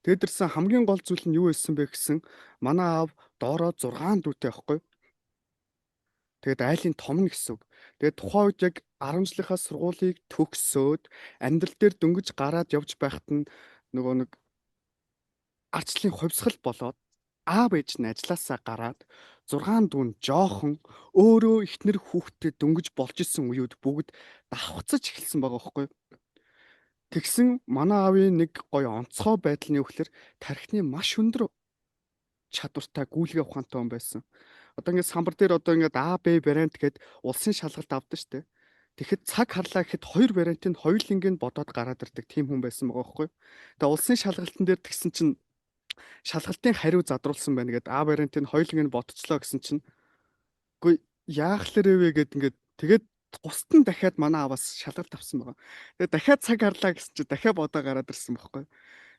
S1: Тэгээд ирсэн хамгийн гол зүйл нь юу байсан бэ гэсэн манай аав доороо 6 дүүтэй байхгүй. Тэгээд айлын том нь гэсэн үг. Тэгээд тухайн үед яг 10 жилийнхаа сургуулийг төгсөөд амьдрал дээр дөнгөж гараад явж байхад нь нөгөө нэг арчлын хувьсгал болоод аав ээж нь ажилласаа гараад 6 дүүн жоохон өөрөө ихнэр хүүхдээ дөнгөж болж исэн үеуд бүгд давхцаж эхэлсэн байгаа байхгүй. Тэгсэн манай аавын нэг гоё онцгой байдал нь юу гэхээр тархины маш өндөр чадвартай гүйлгээ ухаантай хүн байсан. Одоо ингээд самбар дээр одоо ингээд А, Б вариант гэд улсын шалгалт авдаг штэ. Тэгэхэд цаг харлаа гэхэд хоёр вариантыг хоёулынгийн бодоод гараад ирдэг тийм хүн байсан байгаа байхгүй. Тэгээ улсын шалгалтын дээр тэгсэн чинь шалгалтын хариу задруулсан байна гэд А вариантыг хоёулынг нь ботцлоо гэсэн чинь үгүй яах лэрээ вэ гэд ингээд тэгээд тусад нь дахиад манай аваас шалгалт авсан байгаа. Тэгээд дахиад цаг харлаа гэсэн чинь дахиад бодоо гараад ирсэн байхгүй.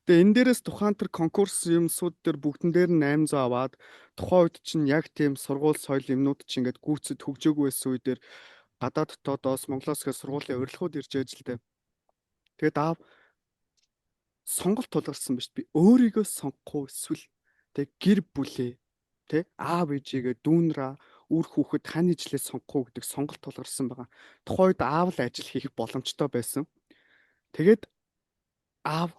S1: Тэгээ энэ дээрээс тухайн тэр конкурс юмсууд дээр бүгдэн дээр нь 800 аваад тухайн үед чинь яг тийм сургууль соёл юмнууд чинь ингээд гүйцэд хөгжөөгүй байсан үедэр гадаад дотоодоос Монголоос их сургуулийн урилгууд ирж ээж л дээ. Тэгээд аав сонголт тулгарсан биш би өөрийгөө сонгохгүй эсвэл тэг гэр бүлээ тэ аав ээжигээ дүүнраа үр хүүхэд хань ижлээ сонгохгүй гэдэг сонголт тулгарсан байгаа. Тухайн үед аав л ажил хийх боломжтой байсан. Тэгээд аав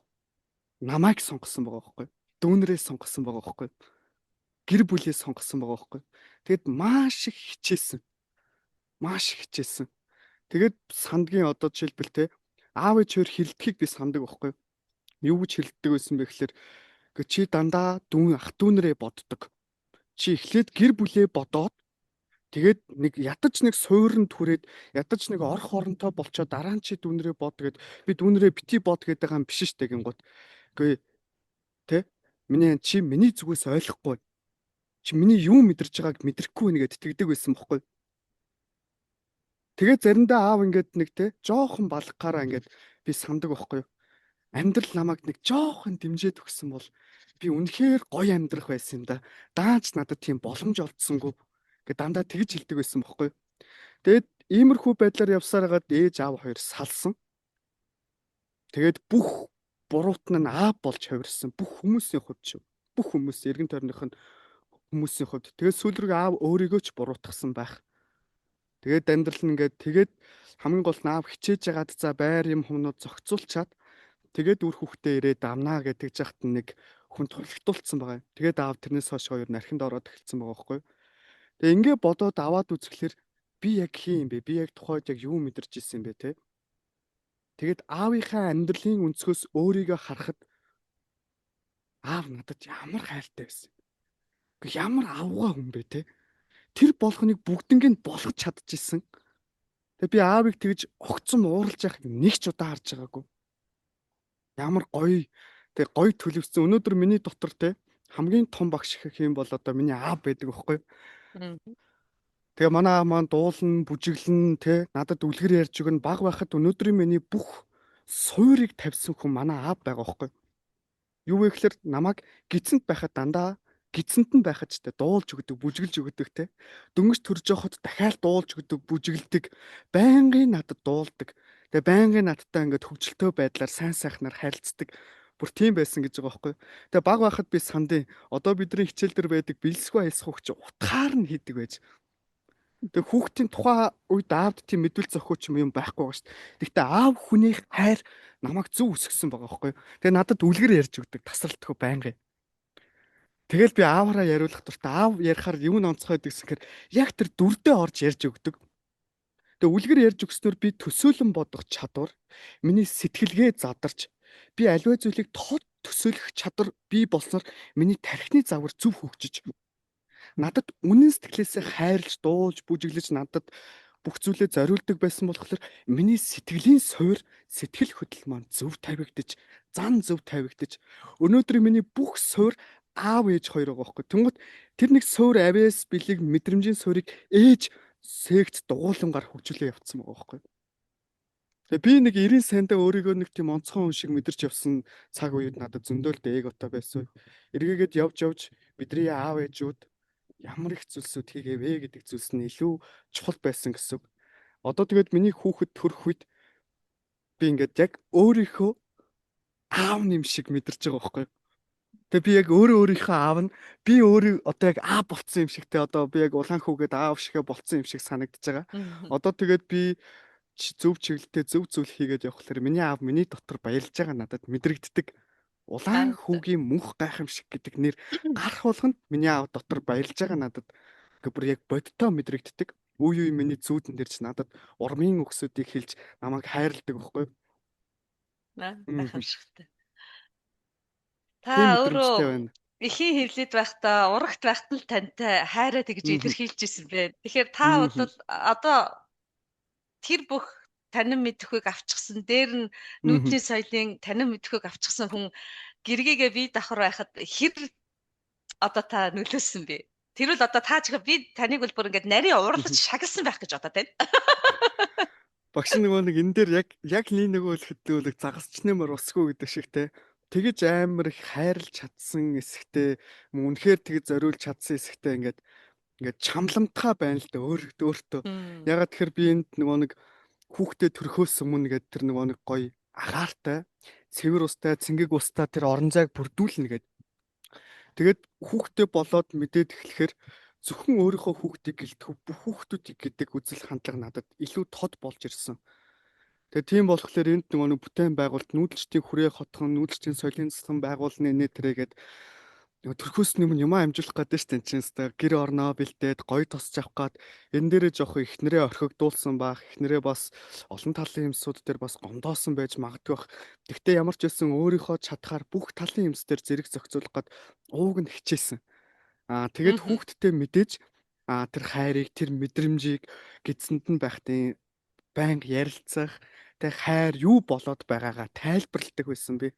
S1: намайг сонгосон байгаа байхгүй. Дүүнрээ сонгосон байгаа байхгүй. Гэр бүлээ сонгосон байгаа байхгүй. Тэгэд маш их хичээсэн. Маш их хичээсэн. Тэгээд сандгийн одоо жишээлбэл аав ээжээр хилдэхийг би сандаг байхгүй. Юу гэж хилддэг байсан бэ гэхээр чи дандаа ах дүүнрээ боддог. Чи эхлээд гэр бүлээ бодоод тэгээд нэг ядаж нэг суурин түрээд ядаж нэг орох оронтой болчоо дараа нь чи дүүнрээ бод гэд би дүүнрээ бити бод гэдэг юм биш штэ гингууд. Үгүй чи миний зүгээс ойлгохгүй. Чи миний юу мэдэрч байгааг мэдрэхгүй байна гэд тэгдэг байсан бохгүй. Тэгээ заримдаа аав ингээд нэг жоохон балгахаараа ингээд би сандаг бохгүй. Амьдрал намайг нэг жоохон дэмжиж өгсөн бол би үнэхээр гоё амьдрах байсан юм да. Даанч надад тийм боломж олдсонгүй гэд дандаа тэгж хэлдэг байсан бохгүй. Тэгээд иймэрхүү байдлаар явсаар хагаад ээж аав хоёр салсан. Тэгээд бүх буруутан нь аав болж хувирсан. Бүх хүмүүсийн хувьд шүү. Бүх хүмүүс эргэн тойрных нь хүмүүсийн хувьд. Тэгээд сүүл рүү аав өөрийгөө ч буруутгасан байх. Тэгээд амьдрал нь тэгээд хамгийн гол нь аав хичээж ягаад за байр юм хүмүүд зохицуулчаад тэгээд үр хүүхдээ ирээд амнаа гэж яхад нэг хүн туршилтуулсан байгаа. Тэгээд аав тэрнээс хойш хоёр нархинд ороод эхэлсэн байгаа байхгүй. Тэгээ ингээ бодоод аваад үзэхлээр би яг хин юм бэ? Би яг тухайд яг юу мэдэрч ирсэн бэ те? Тэгээд аавынхаа амьдралын өнцгөөс өөрийгөө харахад аав надад ямар хайртай байсан. Ямар авгаа хүн бэ те? Тэр болгоныг бүгднийг болгож чадчихсан. Тэгээ би аавыг тэгж огцом ууралж яхад нэг ч удаа харж байгаагүй. Ямар гоё гоё төлөвсөн. Өнөөдөр миний дотор хамгийн том багш гэх юм бол одоо миний аав байдаг байхгүй. Тэгээ манай аав маань дуулан, бүжиглэн надад үлгэр ярьж өгнө. Баг байхад өнөөдрийн миний бүх суурийг тавьсан хүн манай аав байгаа байхгүй. Юу вэ гэхээр намайг гидсэнд байхад дандаа гидсэнд нь байхад ч дуулж өгдөг, бүжиглж өгдөг Дөнгөж төрж явахад дахиад дуулж өгдөг, бүжиглдэг. Байнгын надад дуулдаг. Тэгээ байнгын надтай ингээд хөвгөлтөө байдлаар сайн сайхнаар харилцдаг. Бүр тийм байсан гэж байгаа байхгүй. Тэгээ баг байхад би сандын одоо бидний хичээл дээр байдаг бэлсгүй аясах хөгч утгаар нь хийдэг байж. Тэгээ хүүхдийн тухайн үед аавд тийм мэдүүл зохиоч юм байхгүй байгаа шүү дээ. Гэхдээ аав хүнийх хайр намайг зөв өсгсөн байгаа байхгүй. Тэгээ надад үлгэр ярьж өгдөг тасралтгүй байнгын. Тэгэл би ааваараа яриулах дуртай аав ярихаар юу н онцгой байдаг гэхээр яг тэр дүрдээ орж ярьж өгдөг. Тэгээ үлгэр ярьж өгснөөр би төсөөлөн бодох чадвар, миний сэтгэлгээ задарч, би аливаа зүйлийг тод төсөөлөх чадвар бий болсноор миний тархины загвар зөв хөгжиж, надад үнэн сэтгэлээсээ хайрлж, дуулж, бүжиглэж надад бүх зүйлээ зориулдаг байсан болохоор миний сэтгэлийн суур, сэтгэл хөдлөл маань зөв тавигдаж, зан зөв тавигдаж, өнөөдөр миний бүх суур аав ээж хоёр байгаа байхгүй. Тэнгууд тэр нэг суур авиас бэлэг мэдрэмжийн суурийг ээж сэгт дугуулангаар хөгжүүлээ явцсан байгаа байхгүй. Тэгээ би нэг 90 сайндаа өөрийгөө нэг тийм онцгой хүн шиг мэдэрч явсан цаг үед надад зөндөл дээготой байсан. Эргээгээд явж явж бидний аав ээжүүд ямар их зүйлсүүд хийгээвэ гэдэг зүйлс нь илүү чухал байсан гэсэн. Одоо тэгээд миний хүүхэд төрөх үед би ингээд яг өөрийнхөө аав нэм шиг мэдэрч байгаа байхгүй. Тэгээ би яг өөрийнхөө аав нь би өөрөө одоо яг аав болцсон юм шигтэй одоо би яг улаан хүүгээд аав шигэ болцсон юм шиг санагдаж байгаа. Одоо тэгээд би зөв чиглэлтэй зөв зүйл хийгээд явхлаар миний аав миний дотор баярлж байгаа надад мэдрэгддэг. Улаан хүүгийн мөнх гайхамшиг гэдэг нэр гарах болгонд миний аав дотор баярлж байгаа надад ингээ бүр яг бодтоо мэдрэгддэг. Үе үе миний зүүдэн дээр ч надад урмын өгсөдийг хэлж намайг хайрладаг байхгүй.
S2: Гайхамшигтай.
S1: Тийм
S2: Та
S1: мэдрэмжтэй
S2: өөрөө
S1: байна.
S2: эхийн хэвлээд байхдаа урагт байхад л тантай хайраа тэгж илэрхийлж ирсэн бэ. Тэгэхээр та бол одоо тэр бүх танин мэдхүйг авчихсан дээр нь нүүдлийн соёлын танин мэдхүйг авчихсан хүн гэргийгээ бие давхар байхад хэр одоо та нөлөөсөн бэ? Тэр үл одоо та ч би таныг бол бүр ингээд нарийн уурлаж шагналсан байх гэж одоо тань.
S1: Багш нөгөө нэг энэ дээр яг нэг нөгөө л хөдлөөлөг загасчнэмэр усгүй гэдэг шигтэй. Тэгэж амар их хайрлж чадсан эсхтэй үнэхээр тэгэж зориулж чадсан эсхтэй ингээд чамламтгай байна л да өөртөө. Ягаад тэгэхээр би энд нөгөө нэг хүүхдэд төрхөөс өмнө гэдэг тэр нөгөө нэг гоё агаартай цэвэр устай цэнгэг устай тэр орон зайг бүрдүүлнэ гэдэг. Тэгээд хүүхдээ болоод мэдээд эхлэхээр зөвхөн өөрийнхөө хүүхдийг гэлтэх бүх хүүхдүүдийг гэдэг үзэл хандлага надад илүү тод болж ирсэн. Тэгээ тийм болохоор энд нөгөө нэг бүтээн байгуулалт нүүдэлчдийн хүрээ хотхон нүүдэлчдийн соёлын засгийн байгуулланы нэтрэгээд төрхөөс өмнө юм амжуулах гэдэг чинь чинь гэр орноо бэлдээд гоё тосч авах гад энэ дээрээ жоох ихнэрээ орхигдуулсан баах ихнэрээ бас олон талын юмсууд дээр бас гомдоосон байж магадгүй бах. Гэхдээ ямар ч байсан өөрийнхөө чадхаар бүх талын юмс дээр зэрэг зохицуулах гад ууг нь хичээсэн. Тэгээд хүүхдтэй мэдээж тэр хайрыг тэр мэдрэмжийг гидсэнд нь байхдаа байнга ярилцах тэг хайр юу болоод байгаагаа тайлбарладаг байсан би.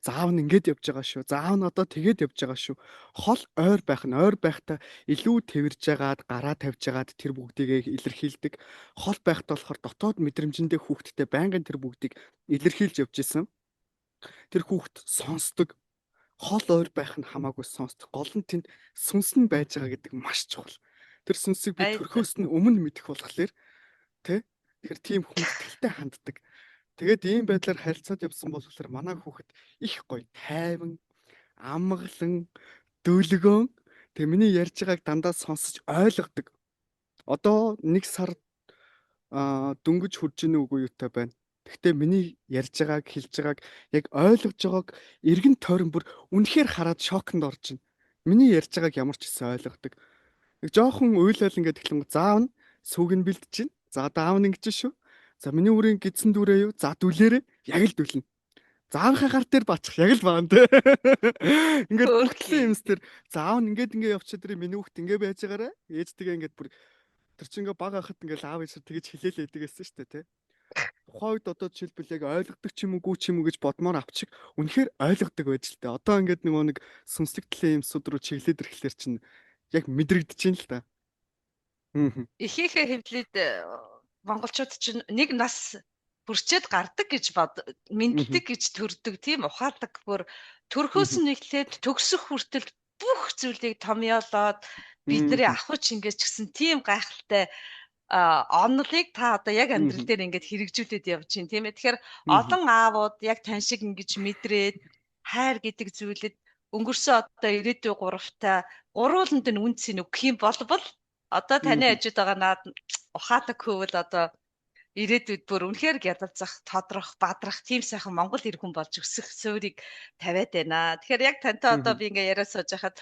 S1: Заав нь ингэж явж байгаа шүү. Заав нь одоо тэгээд явж байгаа шүү. Хол ойр байхдаа илүү тэрж жагаад гараа тавьж жагаад тэр бүгдийг илэрхийлдэг. Хол байхдаа болохоор дотоод мэдрэмжэндээ хүүхдтэй байнгын тэр бүгдийг илэрхийлж явж исэн. Тэр хүүхд сонсдог. Хол ойр байх нь хамаагүй сонсдог. Гол нь тэнд сүнс нь байж байгаа гэдэг маш чухал. Тэр сүнсийг би төрхөөс нь өмнө мэдэх болохоор тэгэхээр тийм хүндэтгэлтэй ханддаг. Тэгээд ийм байдлаар харилцаад явсан болохоор манай хүүхэд их гоё тайван, амгалан, дөлгөөн тэг миний ярьж байгааг дандаа сонсож ойлгодог. Одоо 1 сар дөнгөж хурж ийнэ үгүй юутай байна. Гэхдээ миний ярьж байгааг хэлж байгааг яг ойлгож байгааг эргэн тойрон бүр үнэхээр хараад шоконд орж байна. Миний ярьж байгааг ямар ч гэсэн ойлгодог. Нэг жоохон уйлал ингээд эхлэн заав нь сүг нь бэлдэж чинь. За даав нь ингэж шүү. За миний үрийн гидсэн дүүрээ юу? За дүлээрээ яг л дүлнэ. Заавынхаа гар дээр бачих яг л баан те. Ингээд бүгдлийн юмс тэр заав нь ингээд явчихад тэр миний хүүхд ингээд байж байгаарэ. Ээжтэйгээ ингээд бүр тэр чинь ингээд баг ахад ингээд аав ээж тэгэж хилээлээдэг гэсэн шүү дээ те. Тухайн үед одоо жишээлбэл яг ойлгодог ч юм уу ч юм уу гэж бодмоор авчих. Үнэхээр ойлгодог байж л дээ. Одоо ингээд нөгөө нэг сүнслэг талын юмсууд руу чиглээд ирэхлээр чинь яг мэдрэгдэж байна л да.
S2: Ихийнхээ хэвлэлд монголчууд чинь нэг нас бүрчээд гардаг гэж мэдлдэг гэж төрдөг тийм ухаалаг бүр төрхөөс нь эхлээд төгсөх хүртэл бүх зүйлийг томьёолоод бидний ахуйч ингэж гисэн тийм гайхалтай онолыг та одоо яг амьдрал дээр ингэж хэрэгжүүлээд явж байна тийм ээ. Тэгэхээр олон аавууд яг тань шиг ингэж мэдрээд хайр гэдэг зүйлэд өнгөрсөн одоо ирээдүйн гуравтай гурууланд нь үнцийг өгөх юм болбол одоо таны ажид байгаа наад ухаалаг хөвөл одоо ирээдүйд бүр үнэхээр гядалзах, тодрох, бадрах тийм сайхан Монгол эр хүн болж өсөх суурийг тавиад байна. Тэгэхээр яг тантай одоо би ингээ яриа сууж байхад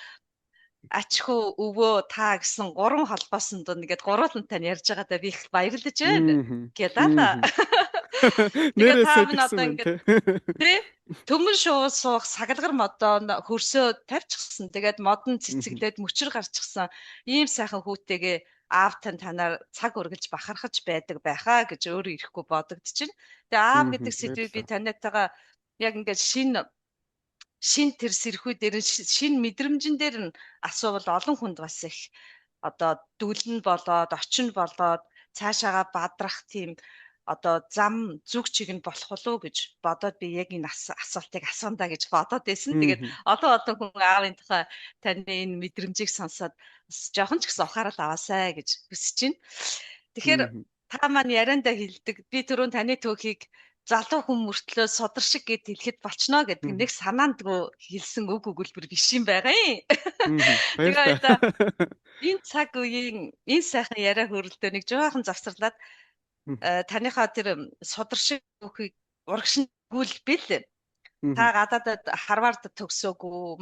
S2: ачхүү өвөө та гэсэн гурван холбоосон дунд ингээд гуруулантай нь ярьж байгаадаа би их баярлаж байна. Гэдаа. Тэгээ
S1: Нэрээ
S2: та минь
S1: сэтгсэн
S2: одоо
S1: байна
S2: ингээд тий төмөн шуу суух сагалгар модон хөрсөө тавьчихсан. Тэгээд модон цэцэглээд мөчөр гарчихсан. Ийм сайхан хүүтэйгээ аав тань танаар цаг үргэлж бахархаж байдаг байхаа гэж өөрөө ирэхгүй бодогдчихно. Тэгээ аав гэдэг сэдвийг би танайтайгаа яг ингээд шин тэр сэрхүү дээр шин мэдрэмжэн дээр нь асуувал олон хүнд бас их одоо дүлэн болоод очин болоод цаашаага бадрах тийм одоо зам зүг чиг нь болох болов гэж бодоод би яг энэ асуултыг асуундаа гэж бодоод байсан. Тэгээд олон хүн аавын тухай таны энэ мэдрэмжийг сонсоод бас жоохон ч гэсэн ухаарал аваасай гэж хүсэж байна. Тэгэхээр та маань яриандаа хэлдэг би түрүүн таны түүхийг залуу хүн мөртлөө судар шиг гэд хэлэхэд болчихно гэдэг нэг санаандгүй хэлсэн үг өгүүлбэр биш юм байгаа юм. Тэгээд энэ цаг үеийн энэ сайхан яриа хөрөлдөө нэг жоохон завсарлаад таныхаа тэр судар шиг үхийг урагшин гүйлбэл та гадаадад Харвард төгсөөгүй,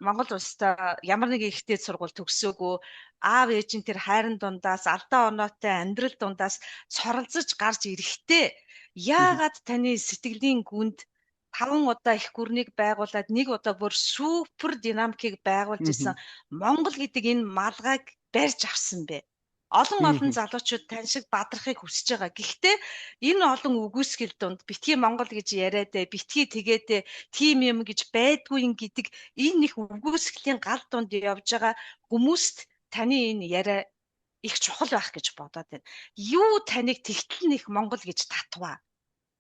S2: Монгол улстай ямар нэгэн ихтэй сургууль төгсөөгүй, аав ээжийн тэр хайрын дундаас алдаа оноотой амьдрал дундаас соролцож гарч ирэхдээ яагаад таны сэтгэлийн гүнд 5 удаа их гүрнийг байгуулад нэг удаа бүр супер динамикийг байгуулж исэн Монгол гэдэг энэ малгайг барьж авсан бэ? Олон залуучууд тань шиг бадрахыг хүсэж байгаа. Гэхдээ энэ олон үгүйсгэл донд битгий Монгол гэж яриад битгий тэгээд тим юм гэж байдгүй гэдэг энэ их үгүйсгэлийн гал донд явж байгаа хүмүүст таны энэ яриа их чухал байх гэж бодоод байна. Юу таныг тэгтэл нэг Монгол гэж татваа?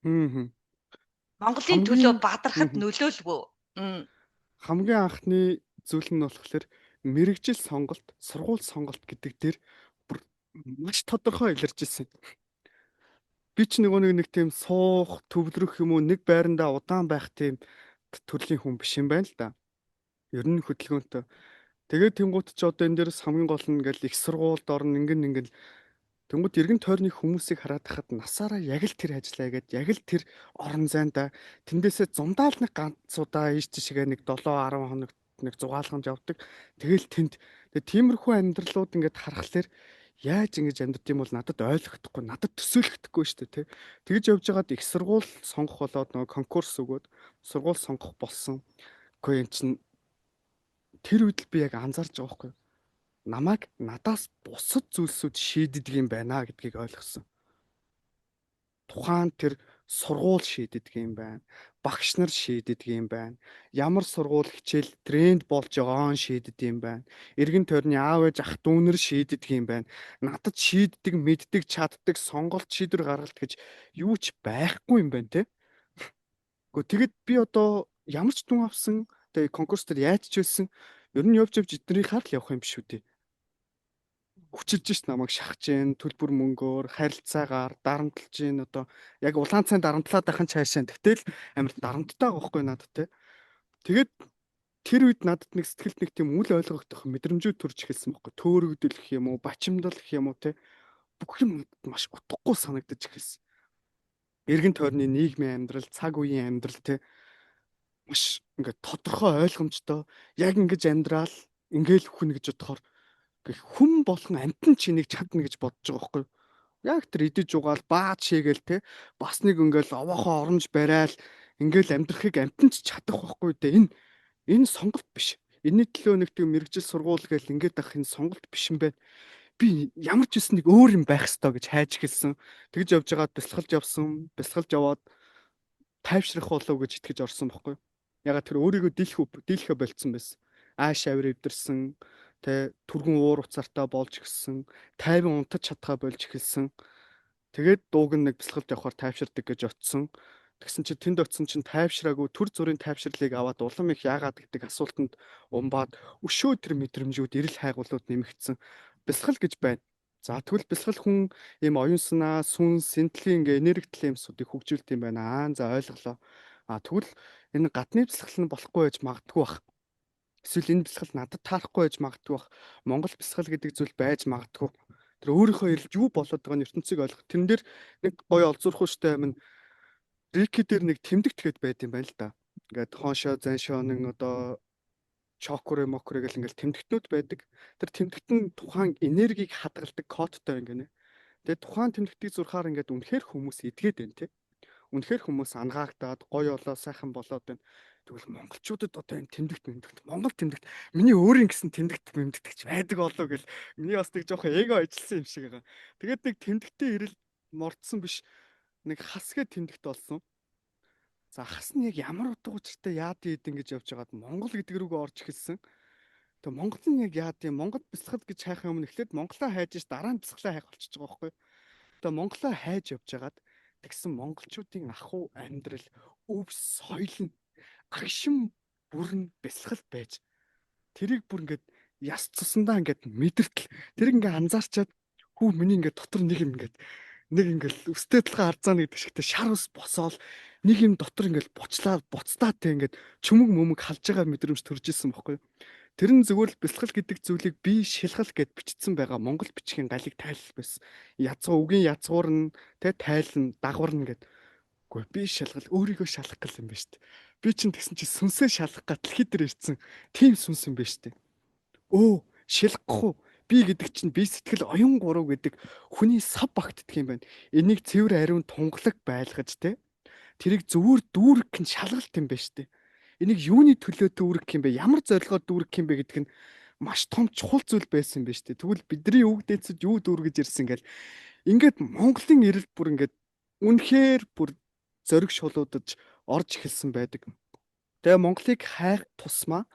S2: Монголын төлөө бадрахад нөлөөлвөө.
S1: Хамгийн анхны зүйл нь болохоор мэрэгжил сонголт, сургууль сонголт гэдэг дээр маш тодорхой илэрч ирсэн. Би ч нэг тийм суух, төвлөрөх юм уу нэг байрандаа удаан байх тийм төрлийн хүн биш юм байна л да. Ер нь хөдөлгөөнтэй. Тэгээд тэнгуут ч одоо энэ дээрс хамгийн гол нь ингээл их сургуульд орно ингээл тэнгуут эргэн тойрны хүмүүсийг хараад хахад насаараа яг л тэр ажиллаа гээд яг л тэр орон зайнда тэндээсээ зумдаал нэг ганц удаа ийш тийшгээ нэг 7-10 хоног нэг зугаалганд явдаг. Тэгэл тиймэрхүү амьдралууд ингээд харахаар яаж ингэж амьдрд юм бол надад ойлгохдохгүй, надад төсөөлөгдөхгүй шүү дээ, тий. Тэгж явж байгаад их сургууль сонгох болоод нөгөө конкурс өгөөд сургууль сонгох болсон. Гэхдээ эн чинь тэр үед л би яг анзаарч байгаа байхгүй. Намайг надаас бусад зүйлсүүд шийддэг юм байна гэдгийг ойлгосон. Тухайн тэр сургууль шийддэг юм байна. Багш нар шийддэг юм байна. Ямар сургууль хичээл тренд болж байгаа нь шийддэг юм байна. Эргэн тойрны аав ээж ах дүүнэр шийддэг юм байна. Надад шийддэг, мэддэг, чаддаг, сонголт шийдвэр гаргалт гэж юу ч байхгүй юм байна те. Гэхдээ тэгэд би одоо ямар ч дүн авсан, тэгээ конкурс дээр яаж ч байсан, ер нь явж эднэрийг харал явах юм биш үү те. Хүчилж ш намайг шахаж гин төлбөр мөнгөөр харилцаагаар дарамтлж гин одоо яг улаан цайнд дарамтлаад байхын цаашаа тэгтэл амар дарамттай байгаа байхгүй надад те. Тэгээд тэр үед надад нэг сэтгэлд нэг тийм үл ойлгогдох мэдрэмжүүд төрж эхэлсэн байхгүй. Төөрөгдөл гэх юм уу, бачимдал гэх юм уу те. Бүх юм маш утгагүй санагдаж эхэлсэн. Эргэн тойрны нийгмийн амьдрал, цаг үеийн амьдрал те. Маш ингээд тодорхой ойлгомжтой яг ингэж амьдрал ингээл хүн гэж бодохоор хүн болгон амтан чинийг чадна гэж бодож байгаа байхгүй. Яг тэр идэж угаал баад шийгээл те бас нэг ингээл овоохоо оромж барайл ингээл амьдрахыг амтан ч чадах байхгүй дээ. Энэ сонголт биш. Энэний төлөө нэг тийм мэрэгжил сургууль гээл ингээд ах энэ сонголт биш юм байна. Би ямар ч үс нэг өөр юм байх ёстой гэж хайж эхэлсэн. Тэгж явж байгаад бясалгалж явсан. Бясалгалж яваад тайвшрах болов гэж итгэж орсон байхгүй. Ягаад тэр өөрийгөө дийлхэ болцсон байсан. Ааш авир эвдэрсэн. Тэ түргэн уур уцаартай болж гисэн, тайван унтаж чадхаа болж эхэлсэн. Тэгээд дууг нэг бясалгалд явахаар тайвширдаг гэж утсан. Тэгсэн чинь тэнд утсан чинь тайвшраагүй төр зүрийн тайвширлыг аваад улам их яагаад гэдэг асуултанд умбаад өшөө тэр мэдрэмжүүд эрэл хайгуулууд нэмэгдсэн. Бясалгал гэж байна. За тэгвэл бясалгал хүн ийм оюун санаа, сүнс, сэнтлийн ингээ энергитэй юмсуудыг хөгжүүлдэг юм байна. За ойлголоо. Тэгвэл Энэ гадны бэлсгэл нь болохгүй байж магадгүй бах. Эсвэл энэ бэлсгэл надад таарахгүй байж магадгүй бах. Монгол бэлсгэл гэдэг зүйл байж магадгүй. Тэр өөрийнхөө ирэлт юу болоод байгааг нь ертөнцийг ойлгох. Тэрэн дээр нэг гоё олзуурхууштай юм. Рики дээр нэг тэмдэгт гээд байд юм байна л да. Ингээд хоошоо заншоо нэг одоо чокуре мокуре гэл ингээл тэмдэгтнүүд байдаг. Тэр тэмдэгт нь тухайн энергийг хадгалдаг кодтой ингэнэ. Тэгээ тухайн тэмдэгтийг зурхаар ингээд үнэхээр хүмүүс идгээд байна те. Үнэхээр хүмүүс ангаагдаад гоё олоо сайхан болоод байна. Тэгвэл монголчуудад одоо энэ тэмдэгт Монгол тэмдэгт миний өөрийн гэсэн тэмдэгт мэмдэгч байдаг болоо гэл миний бас нэг жоохон эго ажилласан юм шиг байгаа. Тэгээд нэг тэмдэгтээ ирэл мордсон биш нэг хасгээ тэмдэгт болсон. За хас нь яг ямар утга учиртай яад ийдэн гэж явж байгаад Монгол гэдэг рүүгээ орж эхэлсэн. Тэгээ Монголын яг яад юм Монгол бэлсгэл гэж хайх юм эхлээд Монголоо хайж ш дараа нь бэлсгэлээ хайх болчихж байгаа байхгүй. Тэгээ Монголоо хайж явж байгаад тэгсэн монголчуудын ахуй амьдрал өв соёл нь агшин бүрэн бэлсгэл байж тэрийг бүр ингээд яс цусандаа ингээд мэдэртэл тэр ингээд анзаарчаад хүү миний ингээд дотор нэг юм ингээд өстэй талгаа арзаана гэдэг шигтэй шар ус босоол нэг юм дотор ингээд буцтаад те ингээд чүмэг мөмөг халж байгаа мэдрэмж төрж исэн байхгүй. Тэр нь зөвхөн л бэлсгэл гэдэг зүйлийг би шилхал гэд бичсэн байгаа монгол бичгийн галыг тайлал байсан. Язгуу үгийн язгуур нь те тайлна дагварна гэд. Үгүй би шалгал өөрийгөө шалгах гэл юм ба штт. Би чинь тэгсэн чи сүнсээ шалгах гал хитэр ирсэн. Тим сүнс юм ба штт. Өө шилгахгүй би гэдэг чинь би сэтгэл оюун гурав гэдэг хүний сав багтдаг юм байна. Энийг цэвэр ариун тунгалаг байлгаж те. Тэрийг зөвөр дүүрэх нь шалгалт юм ба штт. Энийг юуны төлөө дүүрэх юм бэ? Ямар зорилгоор дүүрэх юм бэ гэдг нь маш том чухал зүйл байсан юм ба штт. Тэгвэл бидний өвгдээцэд юу дүүргэж ирсэн гэл ингээд Монголын ирэлт бүр ингээд үнэхээр бүр зориг шулуудаж орж эхэлсэн байдаг. Тэгээ Монголыг хайх тусмаа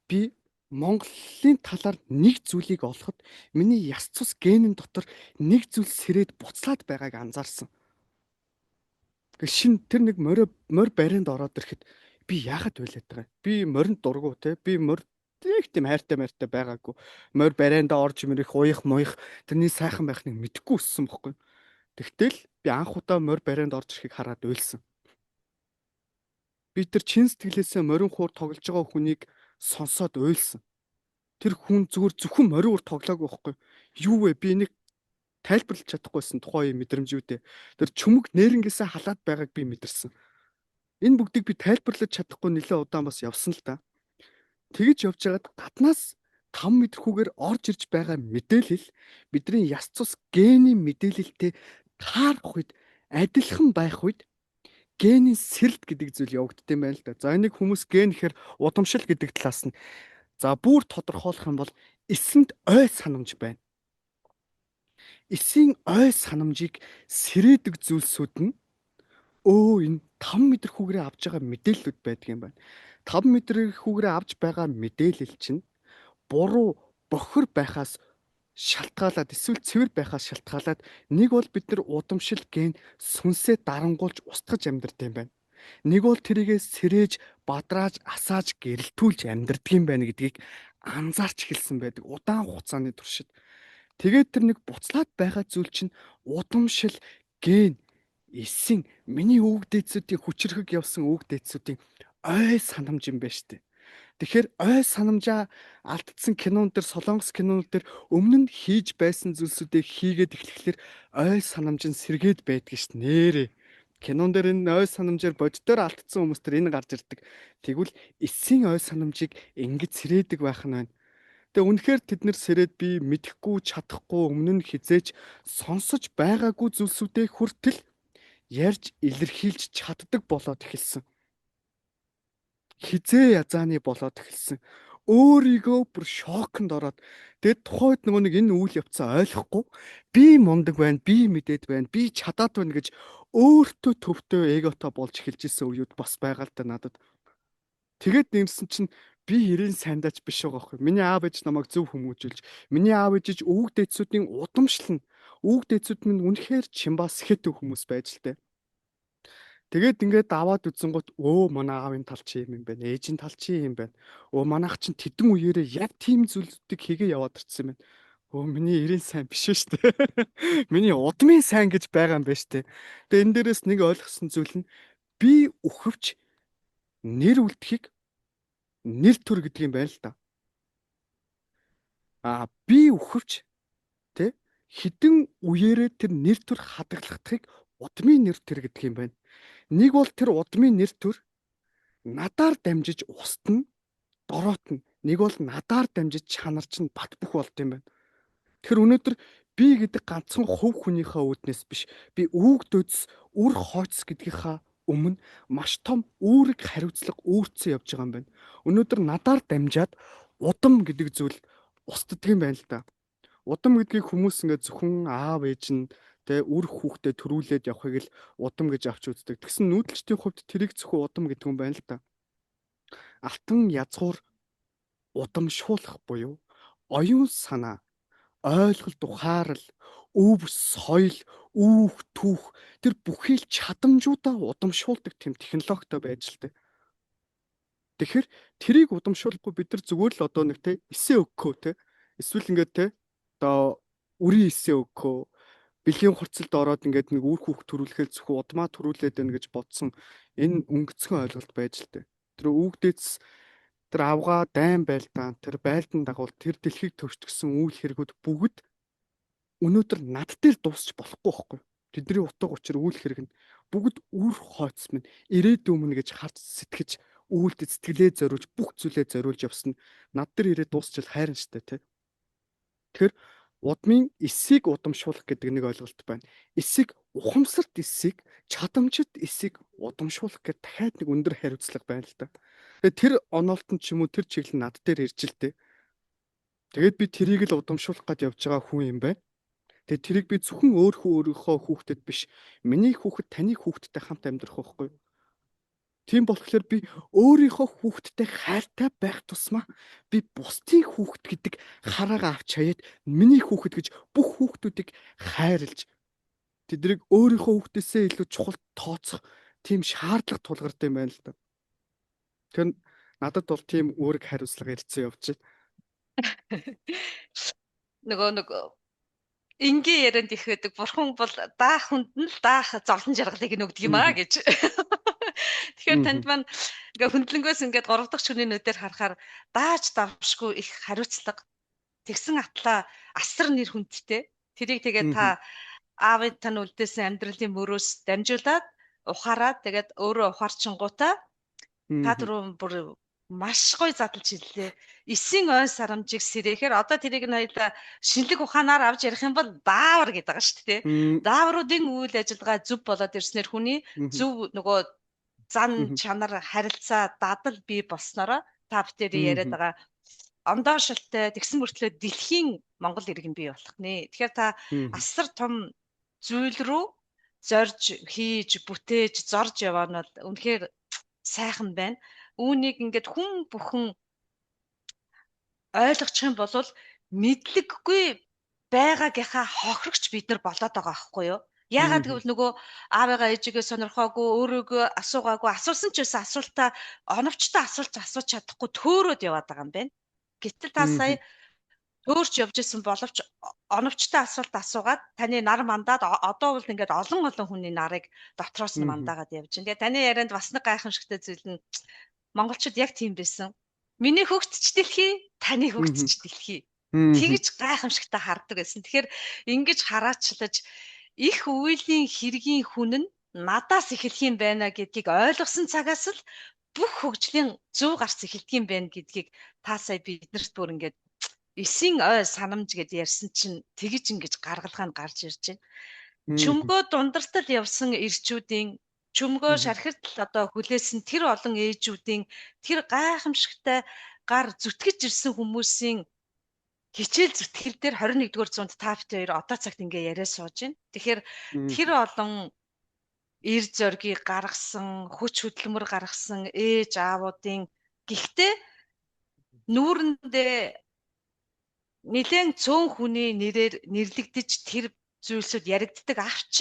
S1: би Монголын талаар нэг зүйлийг олоход миний яс цус генийн дотор нэг зүйл сэрээд буцлаад байгааг анзаарсан. Тэр нэг морь баринд ороод ирэхэд би яагаад байлаад байгаа. Би моринд дургу те. Би морь их тийм хайртай байгаагүй. Морь барианда орж мөрөх уях муях тэрний сайхан байхныг мэдэхгүй өссөн бохгүй. Тэгтэл би анх удаа морь барианд орж ирэхийг хараад уйлсан. Би тэр чин сэтгэлээсээ морин хуур тоглож байгаа хүнийг сонсоод уйлсан. Тэр хүн зөвхөн морин хуур тоглоагүй байхгүй. Юу вэ? Би нэг тайлбарлаж чадахгүйсэн тухайн мэдрэмжүүдээ. Тэр чүмэг нэрнгээсээ халаад байгааг би мэдэрсэн. Энэ бүгдийг би тайлбарлаж чадахгүй нэлээд удаан бас явсан л да. Тэгэж явж байгаад гаднаас 5 метрхүүгээр орж ирж байгаа мэдээлэл бидний яс цус генийн мэдээлэлтэй таарах үед адилхан байх үед генийн сэрэлт гэдэг зүйл явагддаг юм байна л да. За энийг хүмүүс ген гэхээр удамшил гэдэг талаас нь за бүр тодорхойлох юм бол эсэнд ой санамж байна. Эсийн ой санамжийг сэрээдэг зүйлсүүд нь энэ 5 метр хүүгрээ авч байгаа мэдээллүүд байдаг юм байна. 5 метр хүүгрээ авч байгаа мэдээлэл чинь буруу бохир байхаас шалтгаалаад эсвэл цэвэр байхаас шалтгаалаад нэг бол бид нар удамшил ген сүнсээ дарангуулж устгаж амьдардаг юм байна. Нэг бол тэрийгэ сэрээж, бадрааж, асааж, гэрэлтүүлж амьдардаг юм байна гэдгийг анзаарч эхэлсэн байдаг удаан хугацааны туршид. Тэгээд тэр нэг буцлаад байгаа зүйл чинь удамшил ген эсийн миний өвөг дээдсүүдийн хүчрхэг явсан өвөг дээдсүүдийн ой санамж юм байна штэ. Тэгэхээр ой санамжаа алдсан кинон дээр солонгос кинонууд дээр өмнө нь хийж байсан зүйлсүүдийг хийгээд эхлэхлээр ой санамж нь сэргээд байдаг штэ нэрээ. Кинон дээр энэ ой санамжаар боддоор алдсан хүмүүс төр энэ гарч ирдэг. Тэгвэл эсийн ой санамжийг ингэж сэрээдэг байх нь байна. Тэгээ үнэхээр тэд нар сэрээд би мэдэхгүй чадахгүй өмнө нь хизээж сонсож байгаагүй зүйлсүүдээ хүртэл ярьж илэрхийлж чаддаг болоод эхэлсэн. Хизээ язааны болоод эхэлсэн. Өөрийгөө бүр шоконд ороод тэгээд тухайд нөгөө нэг энэ үйл явцаа ойлгохгүй би мундаг байна, би мэдээд байна, би чадаад байна гэж өөртөө төвтөө эготой болж эхэлж исэн үеуд бас байгаа л да надад. Тэгээд нэмсэн чинь би хэрийн сайндаач биш байгаа байхгүй. Миний аав ээж намайг зөв хүмүүжүүлж, миний аав ээж өвөг дээдсүүдийн удамшлан, өвөг дээдсүүд минь үнэхээр чимбас хэтүү хүмүүс байж л дээ. Тэгээд ингээд аваад үзэнгүүт манай аавын тал чи юм байна, ээжийн тал чи юм байна. Манайх чинь тэдэн үеэрээ яг тийм зүйлүүдийг хийгээ яваад ирсэн юм байна. Миний эрийн сайн биш шүү дээ. Миний удмын сайн гэж байгаа юм байна шүү дээ. Тэгээд энэ дээрээс нэг ойлгосон зүйл нь би өхөвч нэр үлдэхийг нэр төр гэдэг юм байна л да. Би өхөвч тэ хідэн үеэрээ тэр нэр төр хадгалахдахыг удмын нэр төр гэдэг юм байна. Нэг бол тэр удмын нэр төр надаар дамжиж устна, дороотно. Нэг бол надаар дамжиж чанарч нь бат бөх болд юм байна. Тэгэхээр өнөөдөр би гэдэг ганцхан хувь хүнийхээ үүднээс биш. Би үүгдөөс үр хойц гэдгийнхаа өмнө маш том үүрэг хариуцлага үүрцэн явж байгаа юм байна. Өнөөдөр надаар дамжаад удам гэдэг зүйл устддаг юм байна л да. Удам гэдгийг хүмүүс ингээд зөвхөн аав ээж нь тэ үр хүүхдэд төрүүлээд явахыг л удам гэж авч үздэг. Тэгсэн нүүдэлчдийн хувьд тэрийг зөвхөн удам гэдэг юм байна л да. Алтан язгуур удамшуулах буюу оюун санаа, ойлголт, ухаарал, өв, соёл, үүх, түүх тэр бүхий л чадамжуудаа удамшуулдаг тийм технологитой байж л дээ. Тэгэхээр тэрийг удамшуулахгүй бид нар зүгээр л одоо нэг те эсээ өгөхөө те эсвэл ингээд те одоо үрийн эсээ өгөхөө бэлгийн хурцлд ороод ингээд нэг үр хүүхд төрүүлэхэл зөвхөн удмаа төрүүлээд байна гэж бодсон энэ өнгөцгөн ойлголт байж л дээ. Тэр үүгдээс тэр авгаа дайн байлдаан тэр байлдан дагуул тэр дэлхийг төвчтгсөн үйл хэрэгүүд бүгд өнөөдөр над дээр дуусч болохгүй байхгүй. Тэдний утга учир үйл хэрэг нь бүгд үр хойц минь ирээдүйн минь гэж харж сэтгэж үйлдэл сэтгэлээ зориулж бүх зүйлээ зориулж явсан над дээр ирээд дуусчил хайран штэ тий. Тэгэхээр удмын эсийг удамшуулах гэдэг нэг ойлголт байна. Эсийг ухамсарт эсийг чадамжит эсийг удамшуулах гэдэг дахиад нэг өндөр хариуцлага байна л да. Тэгээ тэр онолтон ч юм уу тэр чиглэл над дээр ирж л дээ. Тэгээд би тэрийг л удамшуулах гэж явж байгаа хүн юм байна. Тэгээд тэрийг би зөвхөн өөрийнхөө хүүхдэд биш миний хүүхэд таны хүүхэдтэй хамт амьдрах байхгүй юу? Тийм болохоор би өөрийнхөө хүүхэдтэй хайртай байх тусмаа би бусдын хүүхэд гэдэг хараагаа авч хаяад миний хүүхэд гэж бүх хүүхдүүдийг хайрлаж тэднийг өөрийнхөө хүүхдээсээ илүү чухал тооцох тийм шаардлага тулгардаг юм байна л да. Тэр надад бол тийм үүрэг хариуцлага ирсэн явж байна.
S2: Нөгөө энгийн ярианд их байдаг. Бурхан бол даах хүнд нь л даах зовлон жаргалыг нөгдөг юм аа гэж. Тэгэхээр танд маань ингээ хөндлөнгөөс ингээд 3 дахь шөнийн нүдээр харахаар дааж давшгүй их хариуцлага тэгсэн атлаа асар нэр хүндтэй. Тэрийг тэгээд та аавын тань үлдээсэн амьдралын мөрөөс дамжуулаад ухаарад тэгээд өөрөө ухаарчингуудаа та түрүү бүр маш гоё задлж хэллээ. Эсийн ой сарамжийг сэрээхээр одоо тэрийг нь хоёлаа шинэлэг ухаанаар авч ярих юм бол даавар гэдэг байгаа шүү дээ. Даавруудын үйл ажиллагаа зөв болоод ирснээр хүний зөв нөгөө зан чанар харилцаа дадал бий болсноороо та бүхэн яриад байгаа ондоо шилтэй тэгсэн мөртлөө дэлхийн Монгол иргэн бий болох нэ. Тэгэхээр та асар том зүйл рүү зорж хийж бүтээж зорж яваа нь бол үнэхээр сайхан байна. Үүнийг ингээд хүн бүхэн ойлгочих юм бол мэдлэггүй байгаагийнхаа хохирогч бид нар болоод байгаа байхгүй юу? Яагаад гэвэл нөгөө аавыгаа ээжигээ сонирхоогүй, өөрийгөө асуугаагүй, асуусан ч гэсэн асуултаа оновчтой асууж чадахгүй төөрөөд яваад байгаа юм байна. Гэтэл та сая төөрч явж исэн боловч оновчтой асуулт асуугаад таны нар мандаад одоо бол ингээд олон хүний нарыг дотроос нь мандаагаад явж байна. Тэгээ таны ярианд бас нэг гайхамшигтай зүйл нь монголчууд яг тийм байсан. Миний хөгтч дэлхий, таны хөгтч дэлхий. Тэгж гайхамшигтай хардаг байсан. Тэгэхээр ингэж хараачлаж их үеийн хэргийн хүн нь надаас эхэлх юм байна гэдгийг ойлгосон цагаас л бүх хөгжлийн зөв гарц эхэлдэг юм байна гэдгийг та сая биднэрт бүр ингээд эсийн ой санамж гэд ярьсан чинь тэгж ингэж гаргалгаа нь гарч ирж байна. Чөмгөө дундартал явсан ирчүүдийн чөмгөө шархиртал одоо хүлээсэн тэр олон ээжүүдийн тэр гайхамшигтай гар зүтгэж ирсэн хүмүүсийн хичээл зүтгэл дээр 21-р зуунд та бүхэн одоо цагт ингээ яриа сууж байна. Тэгэхээр тэр олон эр зоргийг гаргасан, хүч хөдөлмөр гаргасан ээж аавуудын гэхдээ нүүрэндээ нэлээд цөөн хүний нэрээр нэрлэгдэж тэр зүйлсүүд яригддаг авч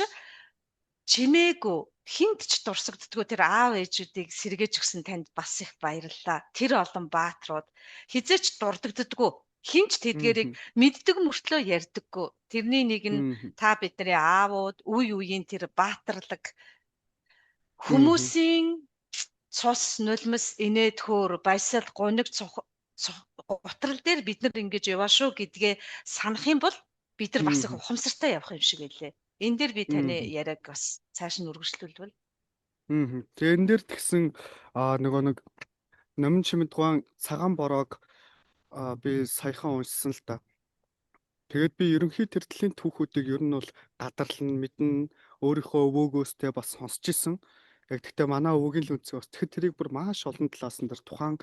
S2: чимээгүй хинт ч дурсагддгүй тэр аав ээжүүдийг сэргээж өгсөн танд бас их баярлалаа. Тэр олон бааtruуд хизээч дурддагддаггүй. Хинч тэдгэрийг мэддэг мөртлөө ярьдаггүй. Тэрний нэг нь та бидний аавууд үе үеийн тэр баатарлаг хүмүүсийн цус, нулимс, инээд хөөр, баясал, гуниг, гутрал дээр бид нар ингэж яваа шүү гэдгээ санах юм бол бид нар бас их
S1: Мгм.
S2: ухамсартай явах юм шиг байлээ. Энэ дээр би таны
S1: Мгм.
S2: яриаг бас цааш нь үргэлжлүүлвэл.
S1: Мгм. Тэгээ энэ дээр тэгсэн нөгөө нэг Номин Чимэд Гуан цагаан бороог би саяхан уншсан л та. Тэгээд би ерөнхий тэртлийн түүхүүдийг ер нь бол гадарлан мэднэ, өөрийнхөө өвөөгөөстэй бас сонсч исэн. Яг гэхдээ манай өвөгийн л үнцгээс тэгэхэд тэрийг бүр маш олон талаас нь тэр тухайн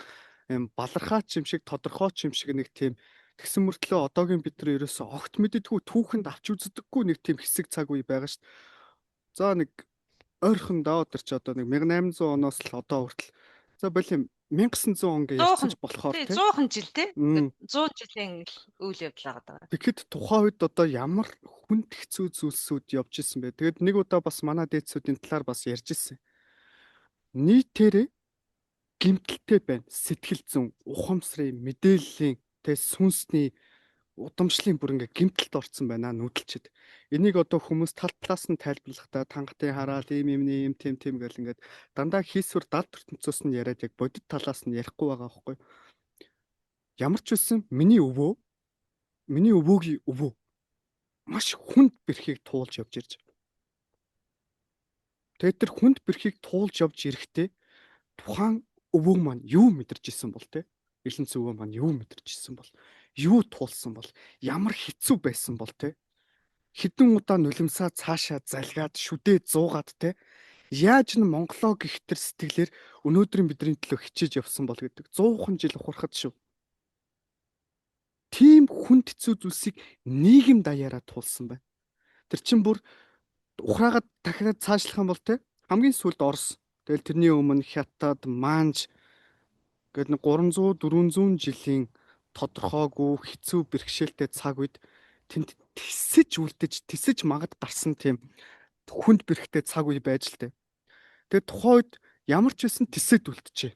S1: юм балархаач юм шиг, тодорхойч юм шиг нэг тийм тэгсэн мөртлөө одоогийн бид нар ерөөсөө огт мэддэггүй түүхэнд авч үздэггүй нэг тийм хэсэг цаг үе байгаа шүү дээ. За нэг ойрхон доо тэр чи одоо нэг 1800 оноос л одоо хүртэл за болим 1900 он гэж ярьсан
S2: 100хан
S1: ч болохоор
S2: тий
S1: тий.
S2: 100хан жил тий. Ингээд 100 жилийн үйл явдал байгаа.
S1: Тэгэхэд тухайн үед одоо ямар хүнд хэцүү зүйлсүүд явж исэн бэ? Тэгээд нэг удаа бас манай дээдсүүдийн талаар бас ярьж исэн. Нийтээрээ гимтэлтэй байна. Сэтгэл зүйн, ухамсарын, мэдээллийн, тэ сүнсний удамшлын бүр ингээ гимтэлд орсон байна нүүдэлчэд. Энийг одоо хүмүүс тал талаас нь тайлбарлахдаа тангатын хараал ийм тийм гэл ингээд дандаа хийсвэр дал ертөнцөөс нь яриад яг бодит талаас нь ярихгүй байгаа байхгүй. Ямар ч үсэн миний өвөөгийн өвөө маш хүнд бэрхийг туулж явж ирж. Тэгээд тэр хүнд бэрхийг туулж явж ирэхдээ тухайн өвөө маань юу мэдэрч исэн бол те? Элэнц өвөө маань юу мэдэрч исэн бол? Юу туулсан бол? Ямар хэцүү байсан бол те? Хэдэн удаа нулимсаа цаашаа залгаад шүдээ зуугаад те? Яаж н Монголоо гэх тэр сэтгэлээр өнөөдрийн бидний төлөө хичээж явсан бол гэдэг 100хан жил ухрахад шүү. Тийм хүнд хэцүү зүйлсийг нийгэм даяараа туулсан байна. Тэр чин бүр ухраагаад дахиад цаашлах юм бол те хамгийн сүүлд Орос. Тэгэл тэрний өмнө Хятад, Манж гэдэг нэг 300 400 жилийн тодорхойгүй хэцүү бэрхшээлтэй цаг үед тэнд тисэж магад гарсан тийм хүнд бэрхтэй цаг үе байж л дээ. Тэгээд тухайн үед ямар ч байсан тисэд үлджээ.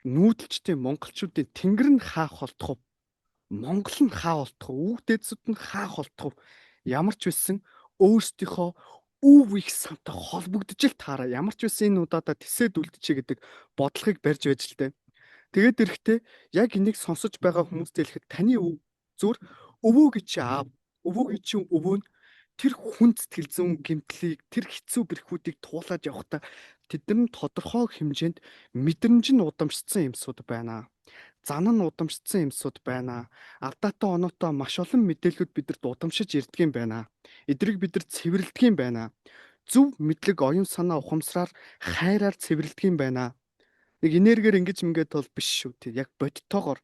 S1: Нүүдэлчдийн монголчуудын тэнгэр нь хаа холдох вэ? Монгол нь хаа холдох вэ? Үг дээдсүүд нь хаа холдох вэ? Ямар ч байсан өөрсдийнхөө өв их сантай холбогдож л таараа. Ямар ч байсан энэ удаадаа тисэд үлдчихэ гэдэг бодлогыг барьж байж л дээ. Тэгээд эрэхтэй яг энийг сонсож байгаа хүмүүстэй хэлэхэд таны зүгээр өвөөгийн чи аав, өвөөгийн чи өвөө нь тэр хүнд сэтгэл зүйн гэмтлийг, тэр хэцүү бэрхүүдийг туулаад явахдаа тэдэн тодорхой хэмжээнд мэдрэмж нь удамшсан юмсууд байна. Зан нь удамшсан юмсууд байна. Алдаатай оноотой маш олон мэдээлэлүүд бидэнд удамшиж ирдэг юм байна. Эдрийг бид нар цэвэрлэдэг юм байна. Зөв мэдлэг, оюун санаа, ухамсараар хайраар цэвэрлэдэг юм байна. Нэг энергээр ингэж ингээд бол биш шүү тий. Яг бодтойгоор.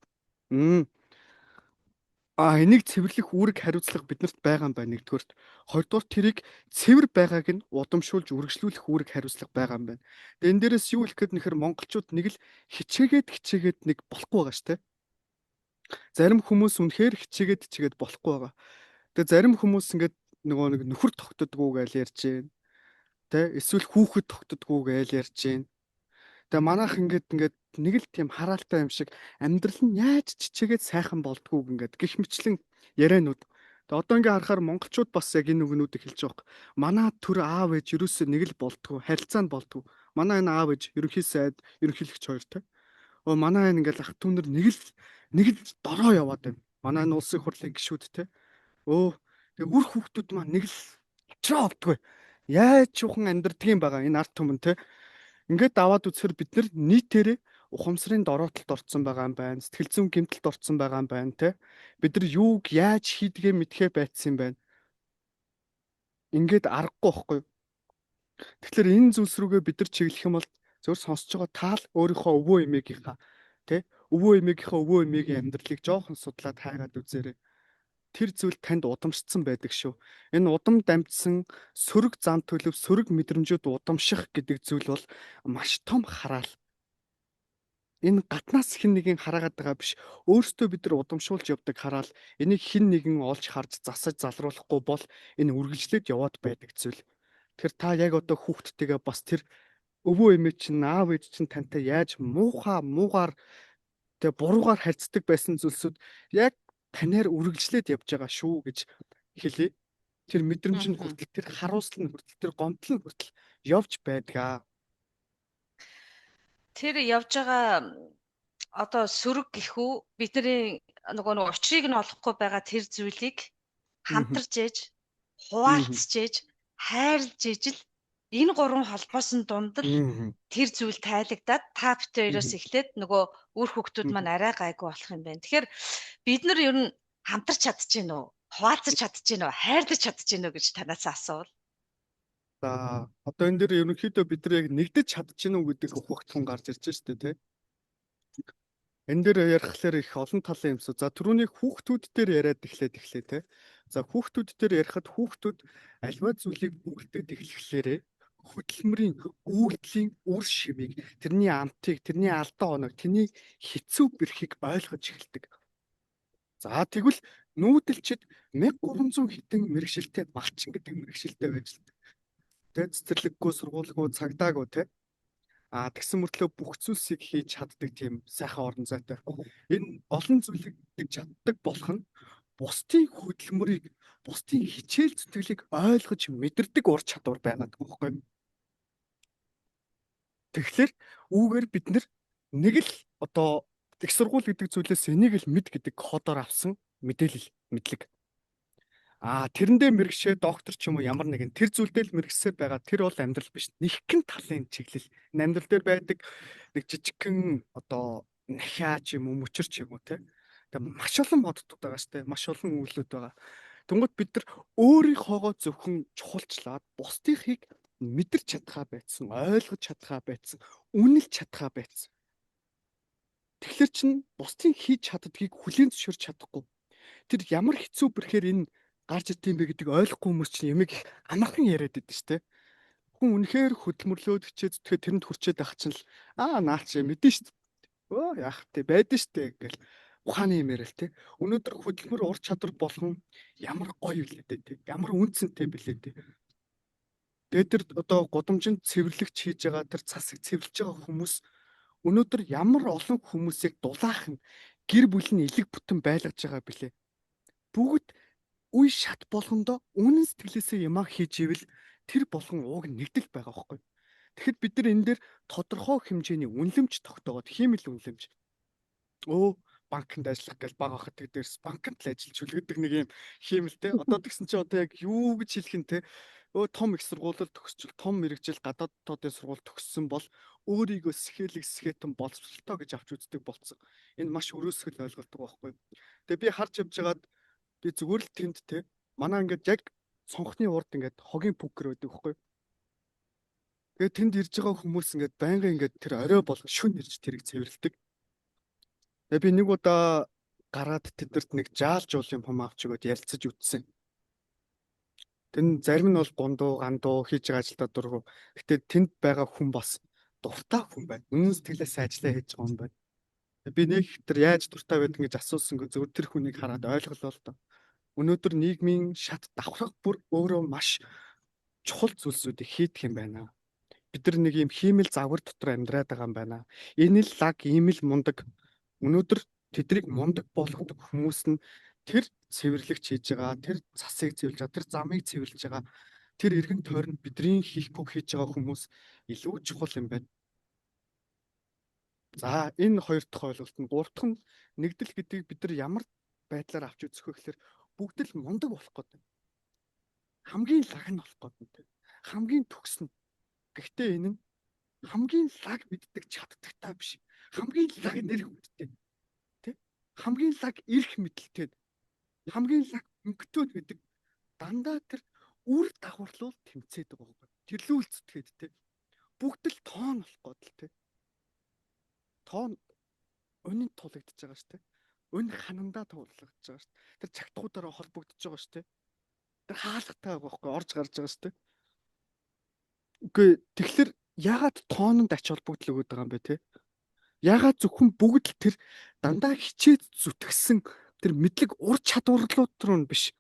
S1: Энийг цэвэрлэх үүрэг хариуцлага биднэрт байгаа юм байна нэгдүгээрт. Хоёрдугаар тэрийг цэвэр байгааг нь удамшуулж үргэлжлүүлэх үүрэг хариуцлага байгаа юм байна. Тэгээ энэ дээрээс юу хэлэх гээд нэхэр монголчууд нэг л хичээгээд нэг болохгүй байгаа штэ. Зарим хүмүүс үнэхээр хичээгээд болохгүй байгаа. Тэгээ зарим хүмүүс ингээд нөгөө нэг нөхөр тогтдоггүй гэж ярьж байна. Тэ эсвэл хүүхэд тогтдоггүй гэж ярьж байна. Тэгээ манайх ингээд нэг л тийм хараалтай юм шиг амьдрал нь яаж чичээгээд сайхан болдгоо ингээд гих мэтлэн яриануд. Тэгээ одоо ингээд харахаар монголчууд бас яг энэ үгнүүдийг хэлж байгаа. Манай төр аав ээж ерөөсөө нэг л болдгоо, харилцаа нь болдгоо. Манай энэ аав ээж ерөнхий сайд, ерөнхийлөгч хоёртой. Манай энэ ингээд ах түүнэр нэг л дороо яваад байна. Манай энэ улсын хурлын гишүүд те. Тэгээ үр хүүхдүүд маань нэг л уучраа болдгоо. Яаж чуухан амьдрдгийг байгаа энэ арт түмэн те. Ингээд даваад үзэхээр бид нар нийтээрээ ухамсарын дороотолд орцсон байгаа юм байна. Сэтгэл зүйн гэмтэлд орцсон байгаа юм байна, тэ. Бид нар юуг яаж хийдгээ мэдхээ байцсан юм байна. Ингээд аргагүй байхгүй юу? Тэгэхээр энэ зүйлс рүүгээ бид нар чиглэх юм бол зөвхөн сонсож байгаа таал өөрийнхөө өвөө эмээгийнхаа, тэ. Өвөө эмээгийн амьдралыг жоохон судлаад хайгаад үзээрэй. Тэр зүйл танд удамшсан байдаг шүү. Энэ удам дамжсан сөрөг зан төлөв, сөрөг мэдрэмжүүд удамших гэдэг зүйл бол маш том хараал. Энэ гаднаас хэн нэгэн хараагаад байгаа биш. Өөрсдөө бид нар удамшуулж явдаг хараал. Энийг хэн нэгэн олж харж засаж залруулахгүй бол энэ үргэлжлээд яваад байдаг зүйл. Тэгэхээр та яг одоо хүүхдтэйгээ бас тэр өвөө эмээ чинь, аав ээж чинь тантай яаж муугаар тэгээ буруугаар харьцдаг байсан зүйлсүүд яг танаар үргэлжлээд явж байгаа шүү гэж хэлье. Тэр мэдрэмж нь хүртэл, тэр харуулсал нь хүртэл, тэр гомдол нь хүртэл явж байдгаа.
S2: Тэр явж байгаа одоо сөрөг гэхүү бидний нөгөө учрыг нь олохгүй байгаа тэр зүйлийг
S1: Мгм.
S2: хамтарч ээж,
S1: Мгм.
S2: хуваалцж ээж, хайрлж ээж л энэ гурван холбоосон дунд л
S1: Мгм.
S2: тэр зүйл тайлагдаад та бит хоёроос
S1: Мгм.
S2: эхлээд нөгөө үр хөвгтүүд
S1: Мгм.
S2: маань арай гайгүй болох юм байна. Тэгэхээр бид нар ер нь хамтарч чадчихэв үү? Хуваалцаж чадчихэв үү? Хайрлаж чадчихэв үү гэж танаас асуувал.
S1: За одоо энэ дээр ерөнхийдөө бид нар яг нэгдэж чадчихна уу гэдэг ухагтхан гарч ирж байна шүү дээ тий. Энэ дээр ярихлаар их олон талын юмсуу. За түрүүний хүүхдүүд дээр яриад эхлэе тий. За хүүхдүүд дээр ярихад хүүхдүүд альва зүйлийг бүгдээд эхлэхлээрээ хөдөлмөрийн үйлдэлийн үр шимийг, тэрний амтыг, тэрний алдаа оног, тэрний хэцүү бэрхийг ойлгож эхэлдэг. За тэгвэл нүүдэлчид 1300 хэдэн мэрэгшилтэй малчин гэдэг мэрэгшилтэй байж л тэ цэцэрлэггүй сургуулгүй цагдаагүй тэ тэгсэн мөртлөө бүх зүйлсийг хийж чаддаг тийм сайхан орон зайтай. Энэ олон зүйлийг хийж чаддаг болох нь бусдын хөдөлмөрийг, бусдын хичээл зүтгэлийг ойлгож мэдэрдэг ур чадвар байгаад байгаа байхгүй. Тэгэхээр үүгээр бид нэг л одоо их сургууль гэдэг зүйлээс энийг л мэд гэдэг кодоор авсан мэдээлэл, мэдлэг. Тэрэндээ мэрэгшээ доктор ч юм уу ямар нэгэн тэр зүйлдээ л мэрэгсээр байгаа тэр бол амьдрал биш. Нэгхэн талын чиглэл. Амьдрал дээр байдаг нэг жижигхэн одоо нахиа ч юм уу мөчөр ч юм уу те. Тэгээ маш олон модтууд байгаа штэ. Маш олон үйлүүд байгаа. Тэнгууд бид нар өөрийнхоогоо зөвхөн чухалчлаад бусдынхыг мэдэрч чадхаа байцсан, ойлгож чадхаа байцсан, үнэлж чадхаа байцсан. Тэгэхээр чин бусдын хийж чаддгийг хүлээн зөвшөөрч чадахгүй. Тэр ямар хэцүү бэрхээр энэ гарч ирд юм бэ гэдгийг ойлгохгүй хүмүүс чинь ямиг их амархан яриад байдаг шүү дээ. Хүн үнэхээр хөдөлмөрлөөд хичээ зүтгээ тэрэнд хүрчээд байх чинь л наач мэдэн шүү дээ. Өө яах вэ? Байдэн шүү дээ гэл ухааны юм яриа л те. Өнөөдөр хөдөлмөр ур чадвар болгон ямар гоё билээ те. Ямар үнцэнтэй билээ те. Тэгээд тэр одоо гудамжинд цэвэрлэгч хийж байгаа тэр цасыг цэвэрлж байгаа хүмүүс өнөөдөр ямар олон хүмүүсийг дулаах нь гэр бүл нь элэг бүтэн байлгаж байгаа билээ. Бүгд үе шат болгондоо үнэн сэтгэлээсээ ямаа хийж ивэл тэр болгон ууг нэгдэл байгаа байхгүй. Тэгэхэд бид нар энэ дээр тодорхой хэмжээний үнэлэмж тогтоогоод хиймэл үнэлэмж. Банкнд ажиллах гэж бага хахад дээрс банкнд л ажиллаж үлгэрдэг нэг юм хиймэлтэй. Одоо тэгсэн чи одоо яг юу гэж хэлэх нь те. Том их сургуулиуд төгсчл том мэрэгжил гадаад дотоодын сургууль төгссөн бол өөрийгөө сэхэтэн боловсролтой гэж авч үздэг болсон. Энэ маш өрөөсгөл ойлголт байгаа байхгүй. Тэгээ би харж явж байгаад би зүгээр л тэнд те манай ингээд яг цонхны урд ингээд хогийн пүкер байдаг байхгүй. Тэгээ тэнд ирж байгаа хүмүүс ингээд байнгын ингээд тэр орой болго шүн ирж тэрийг цэвэрлдэг. Тэгээ би нэг удаа гараад тэдэрт нэг жаалж уул юм авч өгөөд ярилцаж үтсэн. Тэн зарим нь бол гундуу, гандуу хийж байгаа ажилдаа дургу. Гэтэ тэнд байгаа хүн бас дуртай хүн байна. Үнэн сэтгэлээс ажиллаа хийж байгаа хүн байна. Би нэг тэр яаж дуртай байдаг гэж асуусангүй зөвхөн тэр хүнийг хараад ойлголоо л доо. Өнөөдөр нийгмийн шат давхрах бүр өөрөө маш чухал зүйлсүүдийг хийдэг юм байна. Бид нар нэг юм хиймэл загвар дотор амьдраад байгаа юм байна. Энэ л лаг, ийм л мундаг. Өнөөдөр тэдрийг мундаг болгодог хүмүүс нь тэр цэвэрлэгч хийж байгаа, тэр цасыг цэвэрлж байгаа, тэр замыг цэвэрлж байгаа, тэр эргэн тойронд бидний хийхгүй хийж байгаа хүмүүс илүү чухал юм байна. За энэ хоёр дахь ойлголт нь гурав дахь нь нэгдэл гэдгийг бид нар ямар байдлаар авч үзэх вэ гэхээр бүгд л мундаг болох гэдэг. Хамгийн лаг нь болох гэдэг. Хамгийн төгс нь. Гэхдээ энэ нь хамгийн лаг мэддэг чаддагтай биш. Хамгийн лаг нэр хүндтэй. Тэ? Хамгийн лаг эрх мэдэлтэй. Хамгийн лаг өнгөтэй гэдэг дандаа тэр үр дагаварлуул тэмцээд байгаа юм. Тэрлүүлцэтгээд тэ. Бүгд л тоон болох гээд л тэ. Тоон өнөнд тулагдж байгаа ш тэ. Өн ханандаа тулагдж байгаа ш. Тэр чагтгуудаараа холбогдож байгаа ш тэ. Тэр хаалгатай байгаа байхгүй орж гарч байгаа ш тэ. Үгүй тэгэхээр ягаад тоононд ач холбогдол өгöd байгаа юм бэ те? Ягаад зөвхөн бүгд л тэр дандаа хичээд зүтгсэн тэр мэдлэг ур чадварлууд руу нь биш.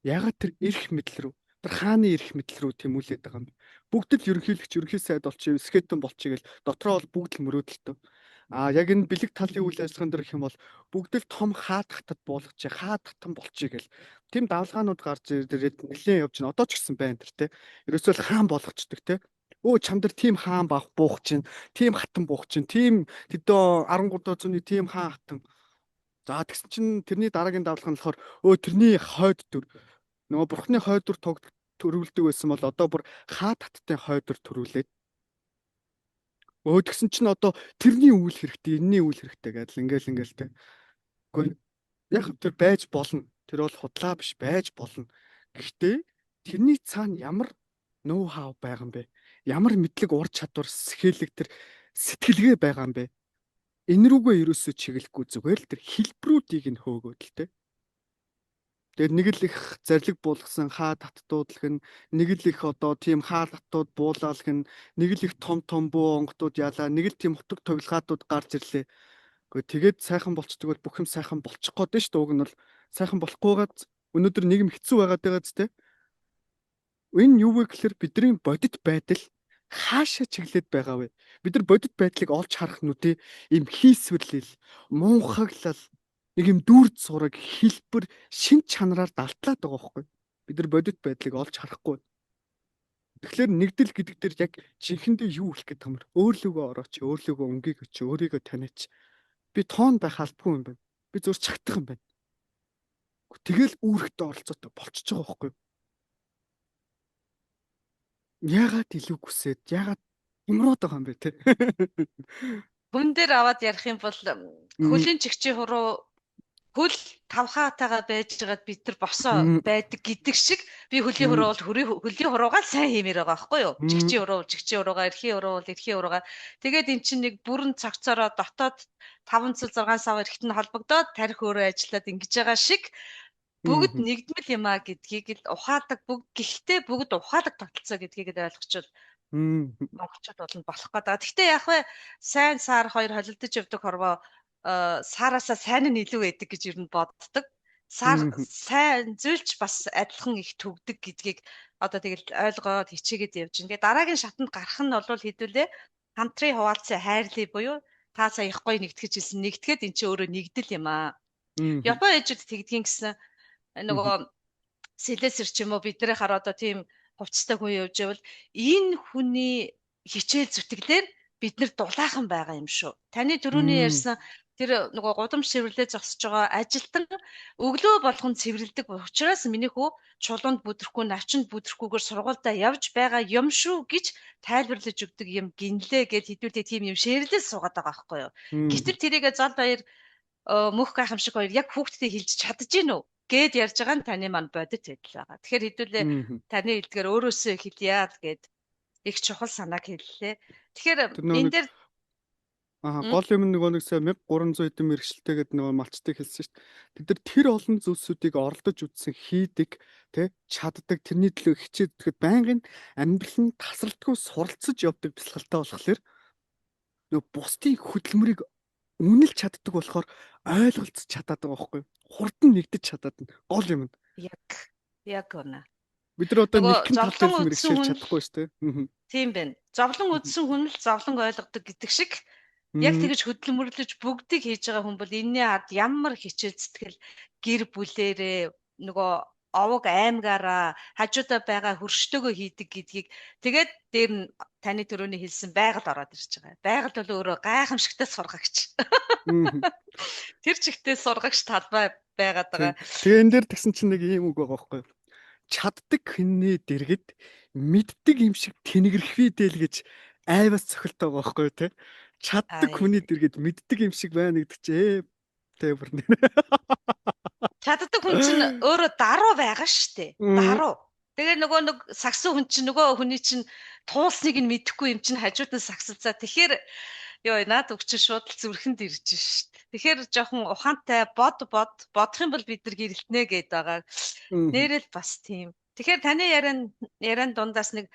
S1: Ягаад тэр эрх мэдэл рүү, тэр хааны эрх мэдэл рүү тэмүүлээд байгаа юм бэ? Бүгд л ерөнхийлөгч, ерөнхий сайд болчих, скетэн болчих гэл дотроо бол бүгд л мөрөөдөлтөө. Яг энэ бэлэг талын үйл ажиллагаан дээр гэх юм бол бүгд л том хаадахтад буулгачих, хаадахтан болчих гэл. Тэм давлгаанууд гарч ирээд нэлээд явж байна. Одоо ч гэсэн байна тэр те. Ерөөсөө л хаан болгочдөг те. Өө чам дээр тийм хаан буух чинь, тийм хатан буух чинь, тийм тэдөө 13 зууны тийм хаан хатан. За тэгсэн чинь тэрний дараагийн давлага нь болохоор тэрний хойд дүр нөгөө бурхны хойд дүр төрүүлдэг байсан бол одоо бүр хаа таттай хойд дүр төрүүлээд тэгсэн чинь одоо тэрний үйл хэрэгтэй, энэний үйл хэрэгтэй гэдэл ингээл тэ. Гэхдээ яг тэр байж болно. Тэр бол худлаа биш байж болно. Гэхдээ тэрний цаана ямар ноу хау байгаа юм бэ? Ямар мэдлэг ур чадвар сэхэлэг тэр сэтгэлгээ байгаа юм бэ? Энэ рүүгээ ерөөсөө чиглэхгүй зүгээр л тэр хэлбэрүүдийг нь хөөгөөд л тэ. Тэгээд нэг л их зарлиг буулгасан хаа таттуудлах нь нэг л их одоо тийм хаа таттууд буулаалх нь нэг л их том бөө онготууд ялаа нэг л тийм утга товилгаатууд гарч ирлээ. Гэхдээ тэгээд сайхан болцдог бол бүх юм сайхан болчих гээд нь шүү дээ. Уг нь бол сайхан болохгүйгээд өнөөдөр нийгэм хэцүү байгаад байгаа зү тэ. Энэ юу вэ гэхээр бидний бодит байдал хаашаа чиглээд байгаа вэ? Бид нар бодит байдлыг олж харах нүдээ им хийсвэрлэл, муухаглал, нэг юм дүүрд зураг, хэлбэр, шин чанараар далтлаад байгаа байхгүй. Бид нар бодит байдлыг олж харахгүй. Тэгэхээр нэгдэл гэдэг дээр яг жинхэнэ юу хэлэх гээд тамар. Өөрлөгөө орооч, өөрлөгөө өнгөйг өч, өөрийгөө таниач. Би тоон байх албагүй юм байна. Би зур чагтах юм байна. Тэгэл үүрэгтэй оролцоотой болчихж байгаа байхгүй. Яагаад илүү хүсээд, яагаад имроод байгаа юм бэ те?
S2: Хүн дээр аваад ярих юм бол хөлийн чигчийн хуруу хөл тавхаатайгаа байж байгаад бид нар босоо байдаг гэдэг шиг би хөлийн хуруу бол хөлийн хуруугаа сайн хиймээр байгаа байхгүй юу? Чигчийн хуруугаа, эрхийн хуруугаа. Тэгээд эн чинь нэг бүрэн цагцаараа дотоод 5 цэл 6 сав эрхт нь холбогдоод тарих өөрөө ажиллаад ингэж байгаа шиг бүгд нэгдмэл юм а гэдгийг л ухаадаг гэхдээ бүгд ухаадаг тогтолцоо гэдгийг ойлгочвол монголчууд болно болох гэдэг. Гэхдээ яг вэ сайн сар хоёр холилдож явдаг хорвоо саараасаа сайн нь илүү байдаг гэж ер нь боддог. Сар сайн зүйлч бас адилхан их төгдөг гэдгийг одоо тэгэл ойлгоод хичээгээд явж байна. Тэгээ дараагийн шатанд гарах нь бол хэдүүлээ хамтрын хуваалцсан хайрлыг буюу та сая их гоё нэгтгэж хэлсэн. Нэгтгээд эн чинь өөрөө нэгдэл юм аа. Япон ээжүүд тэгдгийн гэсэн нөгөө сэлэсэр ч юм уу бидний хараа одоо тийм хувцастай хүн явж байвал энэ хүний хичээл зүтгэлээр бид нар дулаахан байгаа юм шүү. Таны түрүүний ярьсан тэр нөгөө гудамж цэвэрлээ зогсож байгаа ажилтан өглөө болгон цэвэрлдэг учраас миний хүү чулуунд бүдрэхгүй, навчинд бүдрэхгүйгээр сургуультай явж байгаа юм шүү гэж тайлбарлаж өгдөг юм гинлээ гэд хэдүүлээ тийм юм шэрлэл суугаад байгаа байхгүй юу. Гэтэл тэрийгэ зал баяр мөх гайхамшиг хоёр яг хүүхдэд хэлж чадж гин үү гэд ярьж байгаа нь таны маань бодит байдал байгаа. Тэгэхээр хэдүүлээ таны хэлдгээр өөрөөсөө хэлье л гэд их чухал санааг хэллээ. Тэгэхээр энэ дээр
S1: гол юм нэг сая 1300 эдэн мэрэгчлээ гэдэг нөгөө малчтыг хэлсэн шүү дээ. Бид нар тэр олон зүйлсүүдийг оролдож үзсэн, хийдэг, тэ чаддаг, тэрний төлөө хичээдэг байнгын амьдрал нь тасралтгүй суралцж явдаг бясалгалтай болохоор нөгөө бусдын хөдөлмөрийг үнэлж чаддаг болохоор ойлголцож чадаад байгаа байхгүй. Хурдан нэгдэж чадаад нь гол юм.
S2: Яг үнэ.
S1: Бид нар одоо нэг талтай мэрэгшүүлж чадахгүй шүү дээ.
S2: Тийм байна. Зовлон үзсэн хүн л зовлон ойлгодог гэдэг шиг яг тэгэж хөдөлмөрлөж бүгдийг хийж байгаа хүн бол энэний ард ямар хичээл зүтгэл гэр бүлээрээ нөгөө овог аймгаараа хажуудаа байгаа хөрштөөгөө хийдэг гэдгийг тэгээд дээр нь таны түрүүний хэлсэн байгаль ороод ирж байгаа. Байгаль бол өөрөө гайхамшигтай сургагч. Тэр чигтээ сургагч талбай байгаад байгаа.
S1: Тэгээ энэ дээр тэгсэн чинь нэг ийм үг байгаа байхгүй юу? Чаддаг хинээ дэргэд мэддэг юм шиг тэнэгэрхвээ дээл гэж айвас цохилтой байгаа байхгүй юу те? Чаддаг хүний дэргэд мэддэг юм шиг байна гэдэг чи тээвэр нэ.
S2: Чаддаг хүн чинь өөрөө даруу байгаа шүү дээ. Даруу. Тэгээ нөгөө нэг сагсан хүн чинь нөгөө хүний чинь туулсныг нь мэдэхгүй юм чинь хажуудаа сагсалцаа. Тэгэхээр ёо наад өгч шууд зүрхэнд ирж шít. Тэгэхээр жоохон ухаантай бодох юм бол бид нар гэрэлтнэ гээд байгаа. Нэрэл бас тийм. Тэгэхээр таны яриан дундаас нэг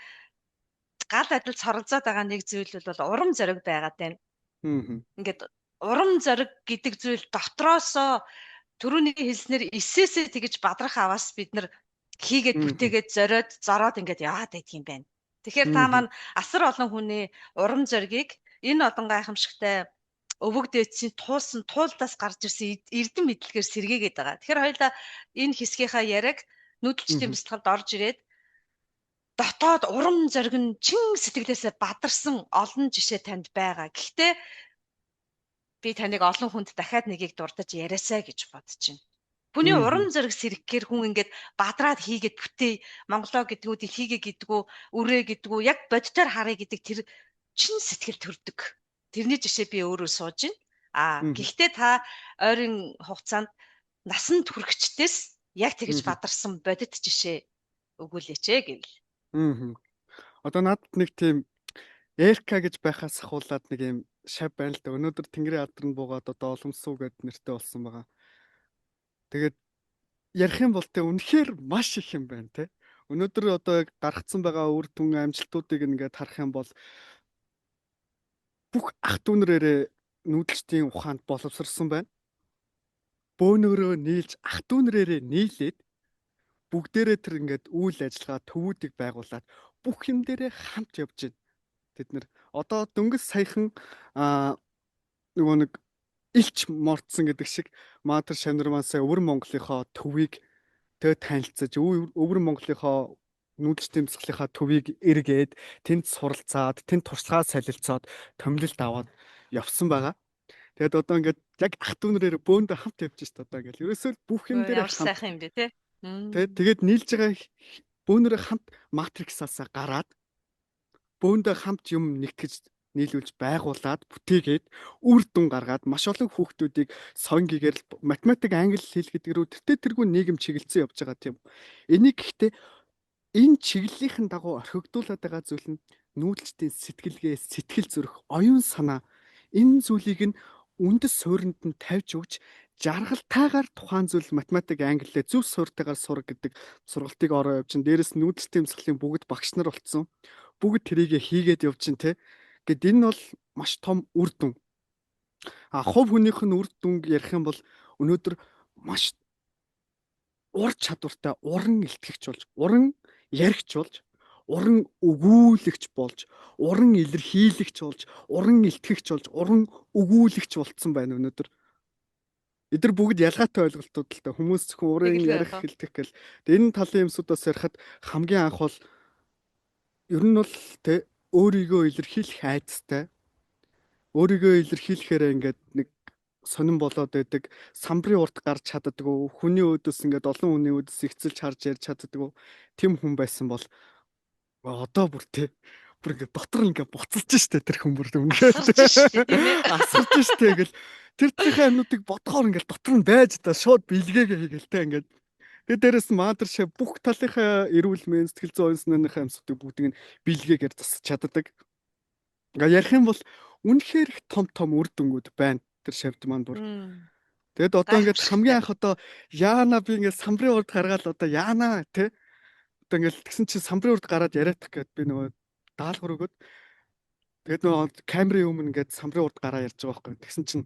S2: гал адил цоролзоод байгаа нэг зүйл бол урам зориг байгаад байна. Ингээд урам зориг гэдэг зүйл дотроосоо түрүүний хэлснээр эсээсээ тэгж бадрах аваас бид нар хийгээд бүтээгээд зороод ингээд яваад байдаг юм байна. Тэгэхээр та маань асар олон хүний урам зоригийг энэ олон гайхамшигтай өвөг дээдсийн туулдаас гарч ирсэн эрдэм мэдлэгээр сэргээгээд байгаа. Тэгэхээр хоёулаа энэ хэсгийнхаа яриаг нүүдэлчдийн бэлтгэлд орж ирээд дотоод урам зориг нь чин сэтгэлээсээ бадарсан олон жишээ танд байгаа. Гэхдээ би таныг олон хүнд дахиад нэгийг дурдаж яриасаа гэж бодож байна. Хүний урам зориг сэргэхээр хүн ингээд бадраад хийгээд бүтээ Монголоо гэдгүү дэлхийгээ гэдгүү үрээ гэдгүү яг боддоор харъя гэдэг тэр чин сэтгэл төрдөг. Тэрний жишээ би өөрөө сууж байна. Гэхдээ та ойрын хугацаанд насанд хүрэхчдээс яг тэгж бадарсан бодит жишээ өгүүлээч гэвэл.
S1: Одоо надад нэг тийм Эрка гэж байхаас ахуулаад нэг юм шав байна л да. Өнөөдөр Тэнгэрийн алдранд буугаад одоо Оломсуу гэд нэртэй болсон байгаа. Тэгээд ярих юм бол тэ үнэхээр маш их юм байна те. Өнөөдөр одоо гаргацсан байгаа үр дүн амжилтуудыг ингээд харах юм бол бүх ах дүүнрээрээ нүүдэлчдийн ухаанд боловсрсон байна. Бөөнөрөө нийлж ах дүүнрээрээ нийлээд бүгдээрээ тэр ингээд үйл ажиллагаа төвүүдийг байгуулад бүх юм дээрээ хамт явж байна. Тэд нэр одоо дөнгөж саяхан нөгөө нэг илч мордсон гэдэг шиг Маатар Шанармаасаа Өвөр Монголынхоо төвийг тэгээ танилцаж Өвөр Монголынхоо нүүдэлч тэмцлийнхаа төвийг эргээд тэнд суралцаад тэнд туршлагаа солилцоод томилолт аваад явсан байгаа. Тэгээд одоо ингээд яг ах дүүнрээр бөөндө хамт явж шít одоо ингээд ерөөсөө бүх юм дээр
S2: хамт сайхан юм дээ тий.
S1: Тэгээд нийлж байгаа бөөнөрөө хамт матриксаасаа гараад бөөндө хамт юм нэгтгэж нийлүүлж байгуулад бүтээгээд үр дүн гаргаад маш олон хүүхдүүдийг сонгигээр математик англи хэл гэдэг рүү тэргүй нийгэм чиглэлцэн явж байгаа тийм. Энийг гэхдээ энэ чиглэлийнхэн дагуу орхигдуулаад байгаа зүйл нь нүүдэлчдийн сэтгэлгээ, сэтгэл зүрх, оюун санаа энэ зүйлийг нь үндэс суурьнд нь тавьж өгч жаргалтайгаар тухайн зүйл математик англиэ зөв суурьтайгаар сурах гэдэг сургалтыг ороо явж ин дээрэс нүүдэлчдийн тэмцлийн бүгд багш нар болцсон. Бүгд тэрийг хийгээд явж ин те. Гэт энэ бол маш том үр дүн. Хувь хүнийх нь үр дүн ярих юм бол өнөөдөр маш ур чадвартай уран илтгэгч болж, уран яригч болж, уран өгүүлэгч болж, уран илэрхийлэгч болж, уран илтгэгч болж, уран өгүүлэгч болцсон байна өнөөдөр. Эдгээр бүгд ялгаатай ойлголтууд л та хүмүүс зөвхөн уран ярих хэлдэг гэл. Энэ талын юмсуудаас ярихад хамгийн анх бол ер нь бол тэ өөрийгөө илэрхийлэх айдастай. Өөрийгөө илэрхийлэхээр ингээд нэг сонирн болоод байдаг, самбарын урд гарч чаддаггүй, хүний өөдөөс ингээд олон хүний өөдөөс ихцэлж харж ярьж чаддаггүй тийм хүн байсан бол одоо бүр тэ бүр ингээд дотор ингээд буцалж штэ тэр хүн бүр үнэхээр асарч штэ гэл тэр төрлийн амьнуудыг бодохоор ингээд дотор нь байж та шууд бэлгээгээ хийгээл тэ ингээд тэгээд дээрэс Маатар Шав бүх талынхаа эрүүл мэндийн сэтгэл зүйн онцлогынхаа амьсгалыг бүгдийг нь бэлгээгээр засаж чаддаг. Ингээ ярих юм бол үнэхээр их том үр дүнгууд байна тэр Шавд маань бүр. Тэгэд одоо ингээд хамгийн анх одоо Яана би ингээд самбарын урд гаргаад одоо Яана тэ одоо ингээд тэгсэн чинь самбарын урд гараад яриадах гэд би нөгөө даалгавар өгöd. Тэгэд нөгөө камерын өмнө ингээд самбарын урд гараа ярьж байгаа байхгүй. Тэгсэн чинь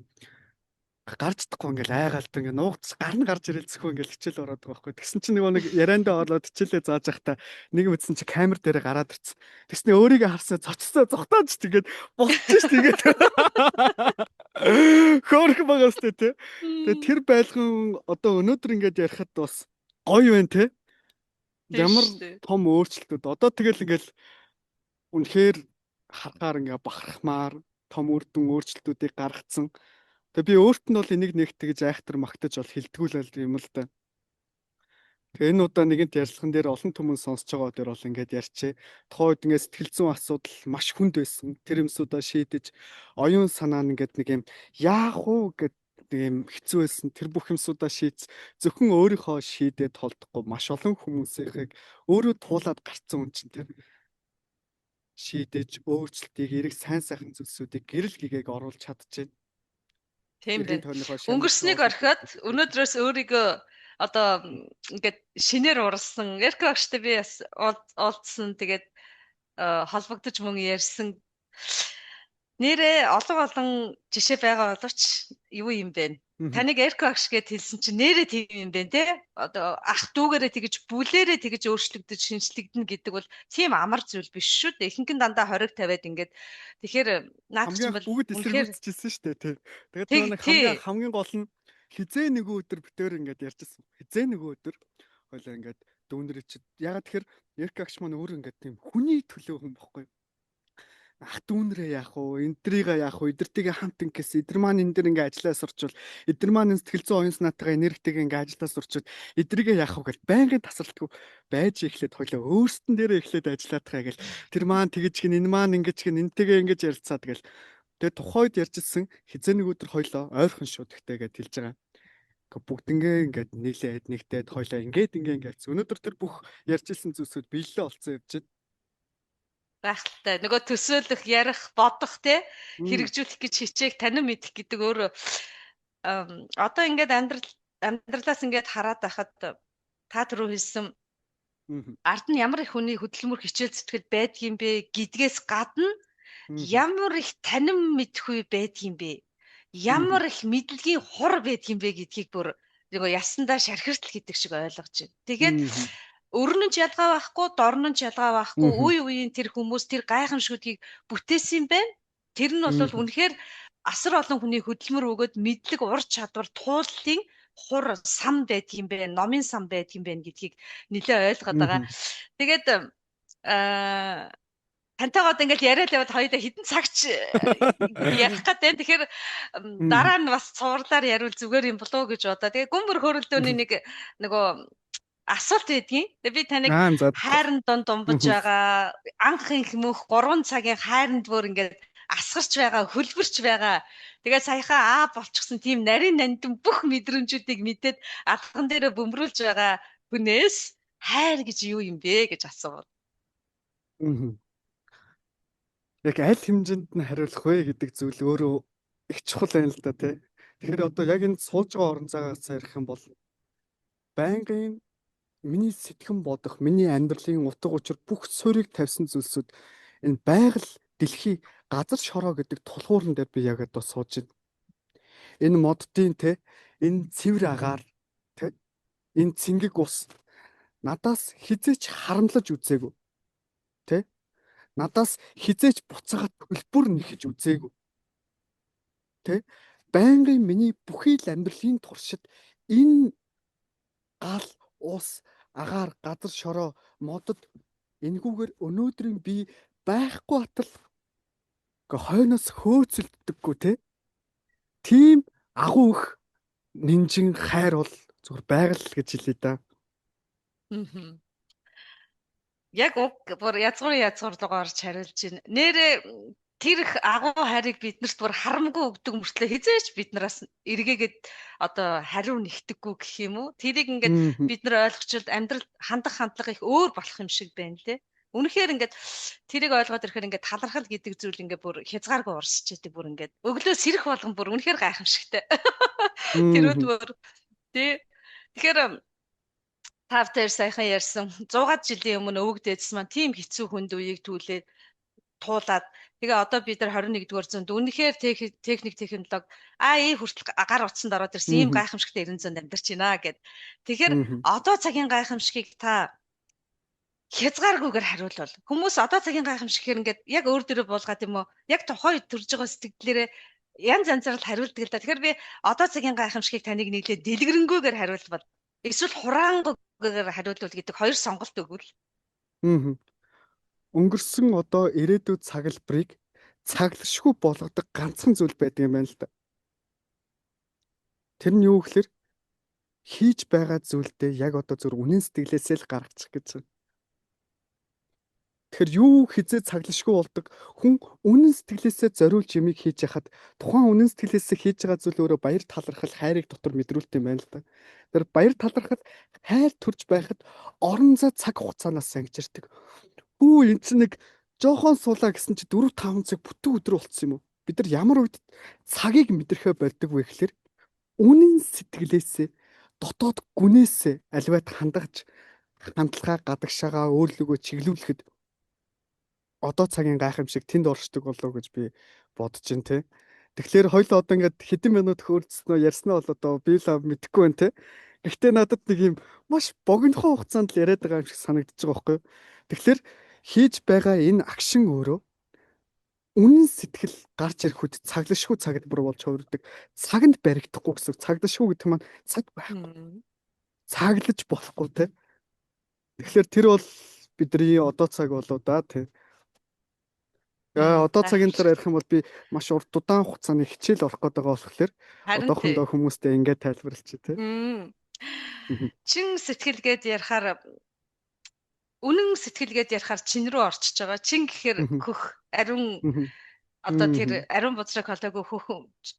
S1: гарч чадахгүй ингээл айгаалт ингээ нуугч гарна гарч ирэлцэхгүй ингээл хичээл ороод байгаа байхгүй. Тэгсэн чинь нөгөө нэг яриандаа ороод хичээлээ зааж байхдаа нэг мэдсэн чи камер дээр гараад ирсэн. Тэгснэ өөрийгөө харсаа зочсоо зогтооч тэгээд болчих ш тэгээд хөөх байгаа сте тэ. Тэгээд тэр байлгын одоо өнөөдөр ингээд ярихад бас гоё байна тэ. Ямар том өөрчлөлтүүд одоо тэгэл ингээл үнэхээр харахаар ингээ бахархмаар том үр дүн өөрчлөлтүүдийг гаргацсан. Тэгээ би өөрт нь бол энийг нэг тэгж айхтар магтаж бол хилдэгүүлэл юм л да. Тэгээ энэ удаа нэгэнт ярилцлаган дээр олон түмэн сонсож байгаа дээр бол ингээд ярьчээ. Тухайн үед ингээд сэтгэл зүйн асуудал маш хүнд байсан. Тэр юмсуудаа шийдэж оюун санаа нь ингээд нэг юм яах уу гэдэг юм хэцүү байсан. Тэр бүх юмсуудаа шийдс зөвхөн өөрийнхөө шийдээд толдохгүй маш олон хүмүүсийг өөрөө туулаад гарцсан хүн чинь тэр шийдэж өөрчлөлтийг эрэг сайн сайхан зүйлсүүдийг гэрэл гэгээг оруулж чадчихэв.
S2: Тийм байна. Өнгөрснийг орхиод өнөөдрөөс өөрийгөө одоо ингээд шинээр уралсан Эрка багштай би бас уулзсан тэгээд холбогдож мөн ярьсан нэрээ олон жишээ байгаа боловч юу юм бэ? Таныг Эрка багш гэд хэлсэн чинь нэрээ тийм юм бэ те? Одоо ах дүүгээрээ тэгж бүлээрээ тэгж өөрчлөгдөж шинжлэгдэнэ гэдэг бол тийм амар зүйл биш шүү дээ. Ихэнх нь дандаа 20 50-аад ингээд тэгэхээр наадах юм бол
S1: бүгд эсэргүүцчихсэн шүү дээ тий. Тэгээд хамгийн гол нь хизээ нэгэн өдөр битээр ингээд ярьжсэн. Хизээ нэгэн өдөр хойлоо ингээд дүүнэр чи ягаад тэгэхээр Эрк агш маань өөр ингээд тийм хүний төлөө хүн бохгүй. Ах дүүнрээ яах вэ? Энтрийгээ яах вэ? Эдэртийгээ хамт ингэс эдэр маань энэ дэр ингээ ажиллаа сурчвал эдэр маань сэтгэл зүйн оюун санаатайгаа энергитэйгээ ингээ ажиллаа сурчвал эдрийгээ яах вэ гэж байнгын тасралтгүй байж эхлээд хойлоо өөрсдөн дээрээ эхлээд ажиллаадахаа гэл тэр маань тэгэж гин энэ маань ингэж гин энтэйгээ ингэж ярилцаад гэл тэгээ тухайд ярьжсэн хизээ нэг өдөр хойлоо ойрхон шууд гэтэйгээд хэлж байгаа. Бүгднгээ ингээд нийлээд нэгтээд хойлоо ингээд өнөөдөр тэр бүх ярьжсэн зүйлсүүд биелэлээ олцсон явж байна.
S2: Гайхалтай. Нөгөө төсөөлөх, ярих, бодох те хэрэгжүүлэх гэж хичээх, танин мэдэх гэдэг өөрөө одоо ингээд амьдралаас ингээд хараад байхад та түрүү хэлсэн ард нь ямар их хүний хөдөлмөр хичээл зүтгэл байдгийм бэ гэдгээс гадна ямар их танин мэдэх үе байдгийм бэ? Ямар их мэдлэгийн хур байдгийм бэ гэдгийг бүр нөгөө ясандаа шархиртал гэдэг шиг ойлгож байна. Тэгээд өрнөн ч ялгаа байхгүй, дорн ч ялгаа байхгүй, үе үеийн тэр хүмүүс тэр гайхамшгуудыг бүтээсэн байна. Тэр нь бол үнэхээр асар олон хүний хөдөлмөр өгөөд мэдлэг, ур чадвар, тууллын хур сан байдгийм бэ, номын сан байдгийм бэ гэдгийг нэлээ ойлгоод байгаа. Тэгээд тантайгаа одоо ингээд яриад яваад хоёулаа хідэн цагч ярих гэдэг. Тэгэхээр дараа нь бас цувралаар яриул зүгээр юм болоо гэж бодоо. Тэгээ гүмбэр хөрөлдөөний нөгөө асуулт байдгийн. Тэгээ би таныг хайранд думбаж байгаа, анхын хэмөөх 3 цагийн хайранд бүр ингээд асгарч байгаа, хөлбөрч байгаа. Тэгээ саяхан болчихсон тийм нарийн нандин бүх мэдрэмжүүдийг мэдээд алган дээрээ бөмбөрүүлж байгаа хүнээс хайр гэж юу юм бэ гэж асуув.
S1: Яг аль хэмжээнд нь хариулах вэ гэдэг зүйл өөрөө их чухал байна л да тий. Тэгэхээр одоо яг энэ сууж байгаа орон зайгаас ярих юм бол байнгын миний сэтгэн бодох, миний амьдралын утга учир бүх суурийг тавьсан зүйлсүүд энэ байгаль, дэлхий, газар шороо гэдэг тулгуурн дээр би яг одоо сууж байна. Энэ моддын те, энэ цэвэр агаар те, энэ цэнгэг ус надаас хизээч харамлаж үзээгүй. Тэ? Надаас хизээч буцаагаад төлбөр нэхэж үзээгүй. Тэ? Байнгын миний бүхий л амьдралын туршид энэ гал, ус, агаар, газар шороо, модод энэгүүгээр өнөөдрийн би байхгүй атал хойноос хөөцөлддөггүй те. Тийм агуу их нинжин хайр бол зүгээр байгаль гэж хэлээ да.
S2: Яг бүр язгуур орж хариулж байна. Нэрээ тэр их агуу хайрыг биднэрт бүр харамгүй өгдөг мөртлөө хизээч биднээс эргээгээд одоо хариу нэгтэггүй гэх юм уу? Тэрийг ингээд бид нар ойлгочвол амьдрал хандах хандлага их өөр болох юм шиг байна лээ. Үнэхээр ингээд тэрийг ойлгоод ирэхээр ингээд талархал гэдэг зүйл ингээд бүр хязгааргүй урсч идэг бүр ингээд өглөө сэрэх болгон бүр үнэхээр гайхамшигтай. Тэрүүд бүр тэгэхээр тавтер сайхан ярьсан 100-аад жилийн өмнө өвөг дээдс маань тийм хэцүү хүнд үеийг түүлээд туулаад тэгээ одоо бид нар 21-р зуунд үнэхээр техник технологи хүртэл гар утсанд ороод ирсэн ийм гайхамшигтай 90 зуунд амьдарч байна гэд. Тэгэхээр одоо цагийн гайхамшигыг та хязгааргүйгээр хариулвал хүмүүс одоо цагийн гайхамшиг гэхээр ингээд яг өөр дөрөв буулгаад юм уу? Яг тухайн үед төрж байгаа сэтгэлээрээ янз янзаар л хариулдаг л да. Тэгэхээр би одоо цагийн гайхамшигыг таныг нийлээд дэлгэрэнгүйгээр хариулвал эсвэл хураангүйгээр хариулвал гэдэг хоёр сонголт өгвөл.
S1: Өнгөрсөн одоо ирээдүйд цаглбарыг цаглшгүй болгодог ганцхан зүйл байдаг юм байна л да. Тэр нь юу гэхээр хийж байгаа зүйлдээ яг одоо зөв үнэн сэтгэлээсээ л гаргачих гэж байна. Тэгэхээр юу хизээ цаглшгүй болдог хүн үнэн сэтгэлээсээ зориулж юмыг хийж яхад тухайн үнэн сэтгэлээсээ хийж байгаа зүйл өөрөө баяр талархал хайрыг дотор мэдрүүлт юм байна л да. Тэр баяр талархал хайр төрж байхад орон зай цаг хугацаанаас ангижирдаг. Энэ чинь нэг жоохон суулаа гэсэн чи 4-5 цаг бүтэн өдөр болцсон юм уу? Бид нар ямар үед цагийг мэдрэхэ болдог вэ гэхээр үнэн сэтгэлээсээ дотоод гүнээсээ аливаад хандгаж хандлагаа гадагшаага өөрлөгөө чиглүүлэхэд одоо цагийн гайхамшиг тэнд оршдог болов гэж би бодож байна те. Тэгэхээр хоёул одоо ингээд хэдэн минут хөрцснөө ярьснаа бол одоо би л мэдэхгүй байна те. Гэхдээ надад нэг юм маш богинохон хугацаанд л яриад байгаа юм шиг санагдаж байгаа байхгүй юу? Тэгэхээр хийж байгаа энэ акшн өөрөө үнэн сэтгэл гарч ирэх үед цаглшгүй цаглбар болж хувирдаг. Цагнд баригдахгүй гэсэн. Цаглшгүй гэдэг маань цаг байхгүй. Цаглаж болохгүй те. Тэгэхээр тэр бол бидний одоо цаг болоо да тий. Одоо цагийн
S2: Гайхамшиг.
S1: талаар ярих юм бол би маш урт удаан хугацааны хичээл орох гээд байгаа болохоор
S2: Харин тий.
S1: одоохондоо хүмүүстээ ингээд тайлбарлчих тий.
S2: Мм.
S1: Мгм.
S2: Чин сэтгэлгээд ярихаар үнэн сэтгэлгээд ярихаар чин рүү орчиж байгаа. Чин гэхээр
S1: Мгм.
S2: хөх, ариун
S1: Мгм.
S2: одоо
S1: Мгм.
S2: тэр ариун бузрыг холоогүй хөх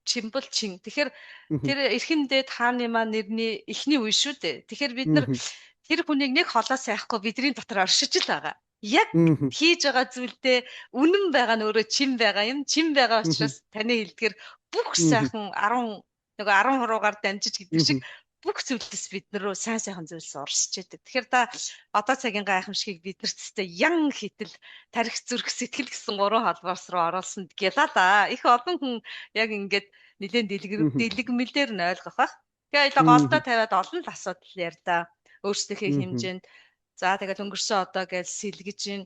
S2: чимбэл чин. Тэгэхээр
S1: Мгм.
S2: тэр эрхэм дээд хааны маань нэрний эхний үе шүү дээ. Тэгэхээр бид нар
S1: Мгм.
S2: тэр хүнийг нэг холоос яахгүй бидний дотор оршиж л байгаа. Яг
S1: Мгм.
S2: хийж байгаа зүйлдээ үнэн байгаа нь өөрөө чин байгаа юм. Чин байгаа
S1: Мгм.
S2: учраас таны хэлдгэр бүх
S1: Мгм.
S2: сайхан 10 нөгөө 10 хуруугаар дамжиж гэдэг шиг
S1: Мгм.
S2: бүх зүйлс бид нар руу сайн сайхан зүйлс орсож идэг. Тэгэхээр та одоо цагийн гайхамшигыг биднэрт тест ян хитэл тарих зүрх сэтгэл гэсэн гурван холбоос руу оруулсанд гялаа. Их олон хүн яг ингээд нэлээд
S1: Мгм.
S2: дэлгэмэлээр нь ойлгох бах. Тэгээ ఇలా голдоо
S1: Мгм.
S2: тавиад олон л асуудал ярьдаа. Өөрсдийнхээ
S1: Мгм.
S2: хэмжээнд за тэгээд өнгөрсөн одоо гэж сэлгэж гин.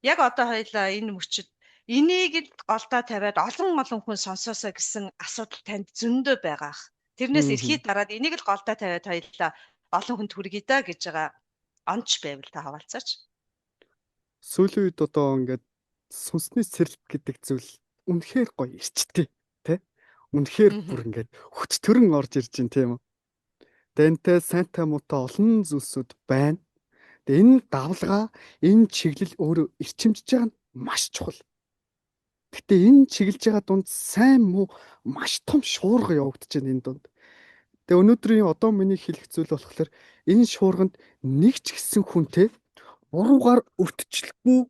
S2: Яг одоо хоёлаа энэ мөчөд энийг л голдоо тавиад олон олон хүн сонсоосоо гэсэн асуудал танд зөндөө байгаах. Тэрнээс
S1: Мгм.
S2: эрхий дараад энийг л голдоо тавиад хоёлаа олон хүнд хүргье да гэж байгаа онч байвал та хаваалцаач.
S1: Сүүлийн үед одоо ингээд сүнсний сэрэлт гэдэг зүйл үнэхээр гоё ирчтэй тий. Үнэхээр бүр
S2: Мгм.
S1: ингээд хөттөрөн орж ирж байна тийм үү. Тэнтэй сайнтай муутай олон зүйлсүүд байна. Тэгээ энэ давлгаа, энэ чиглэл өөрөө ирчимжиж байгаа нь маш чухал. Гэтэ энэ чиглэж байгаа дунд сайн муу маш том шуурга явагдаж байна энэ дунд. Тэгээ өнөөдрийн одоо миний хэлэх зүйл болохоор энэ шуурганд нэг ч гэсэн хүнтэй буруугаар өвтчлөхгүй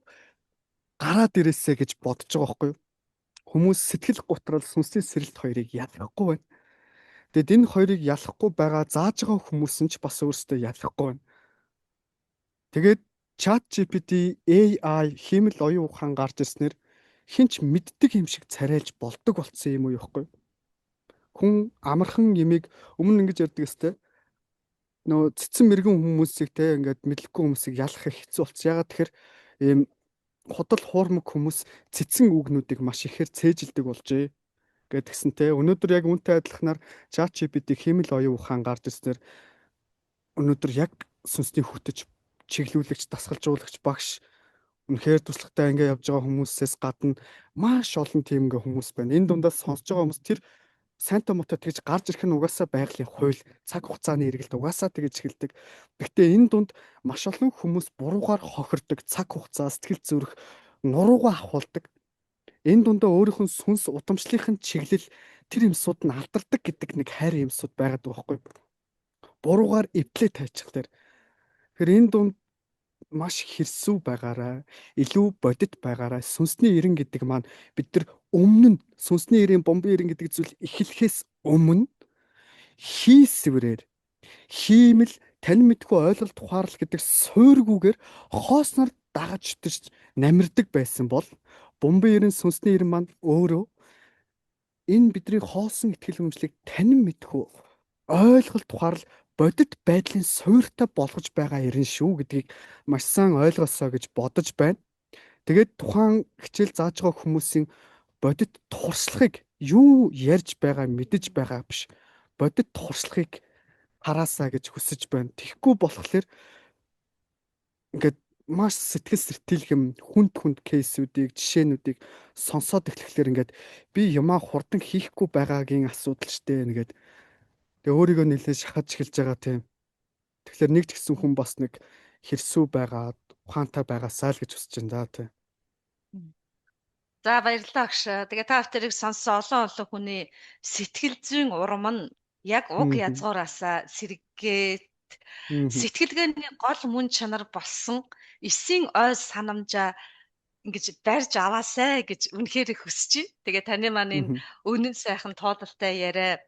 S1: гараад ирээсэ гэж бодож байгаа байхгүй юу? Хүмүүс сэтгэл готрол сүнсний сэрэлт хоёрыг ялахгүй байна. Тэгэд энэ хоёрыг ялахгүй байгаа зааж байгаа хүмүүс нь ч бас өөрсдөө ялахгүй байна. Тэгээд ChatGPT AI хиймэл оюун ухаан гарч ирснээр хинч мэддэг юм шиг царайлж болдог болцсон юм уу ёхгүй. Хүн амархан имийг өмнө ингэж ярьдаг өстэй. Нөө цэцэн мэрэгэн хүмүүсийг те ингээд мэдлэггүй хүмүүсийг ялах их хэцүү болцсон. Ягаад тэгэхээр ийм худал хуурмаг хүмүүс цэцэн үгнүүдийг маш ихээр цээжилдэг болжээ гэдгсэн те. Өнөөдөр яг үүнтэй адилханаар ChatGPT хиймэл оюун ухаан гарч ирснээр өнөөдөр яг сүнсний хөтөч чиглүүлэгч, дасгалжуулагч, багш үнэхээр туршлагатай ингээ явж байгаа хүмүүсээс гадна маш олон тийм ингээ хүмүүс байна. Энэ дундаас сонсож байгаа хүмүүс тэр сайнтай муутай тэгж гарч ирэх нь угаасаа байгалийн хууль, цаг хугацааны эргэлт угаасаа тэгж эхэлдэг. Гэхдээ энэ дунд маш олон хүмүүс буруугаар хохирдог, цаг хугацаа, сэтгэл зүрх нуруугаа ахуулдаг. Энэ дундаа өөрийнх нь сүнс удамшлынхын чиглэл тэр юмсууд нь алдардаг гэдэг нэг хайр юмсууд байгаад байгаа байхгүй. Буруугаар эвдлээ тайчих дээр. Тэгэхээр энэ дунд маш хэрсүү байгаарай. Илүү бодит байгаарай. Сүнсний ирэн гэдэг маань бид нар өмнө нь сүнсний ирэн, бомбын ирэн гэдэг зүйл эхлэхээс өмнө хийсвэрээр хиймэл тань мэдгүй ойлголт ухаарлал гэдэг суургүйгээр хоосноор дагаж өтөрч намирдаг байсан бол бомбын ирэн, сүнсний ирэн маань өөрөө энэ бидний хоосон ихтгэл үнэмшлийг танин мэдхүү ойлголт ухаарл бодит байдлын суйртай болгож байгаа ирэн шүү гэдгийг маш сайн ойлгосоо гэж бодож байна. Тэгээд тухайн хичээл зааж байгаа хүмүүсийн бодит туршлагыг юу ярьж байгаа мэдэж байгаа биш. Бодит туршлагыг хараасаа гэж хүсэж байна. Тэгэхгүй болохоор ингээд маш сэтгэл сэртийлхэм хүнд кейсүүдийг жишээнүүдийг сонсоод эхлэхлээр ингээд би юмаа хурдан хийхгүй байгаагийн асуудал штэ нэгэд тэгээ өөрийгөө нэлээд шахаж эхэлж байгаа тийм. Тэгэхээр нэг ч гэсэн хүн бас нэг хэрсүү байгаа ухаантай байгаасаа л гэж хүсэж байна да тийм.
S2: За баярлалаа агш. Тэгээ та бүхэн сонссон олон олон хүний сэтгэл зүйн урам нь яг уг
S1: Мгм.
S2: язгуураасаа сэргээ
S1: Мгм.
S2: сэтгэлгээний гол мөн чанар болсон эсийн ой санамжаа ингэж барьж аваасай гэж үнэхээр их хүсэж байна. Тэгээ таны маань энэ
S1: Мгм.
S2: үнэн сайхан тоодолтой яриа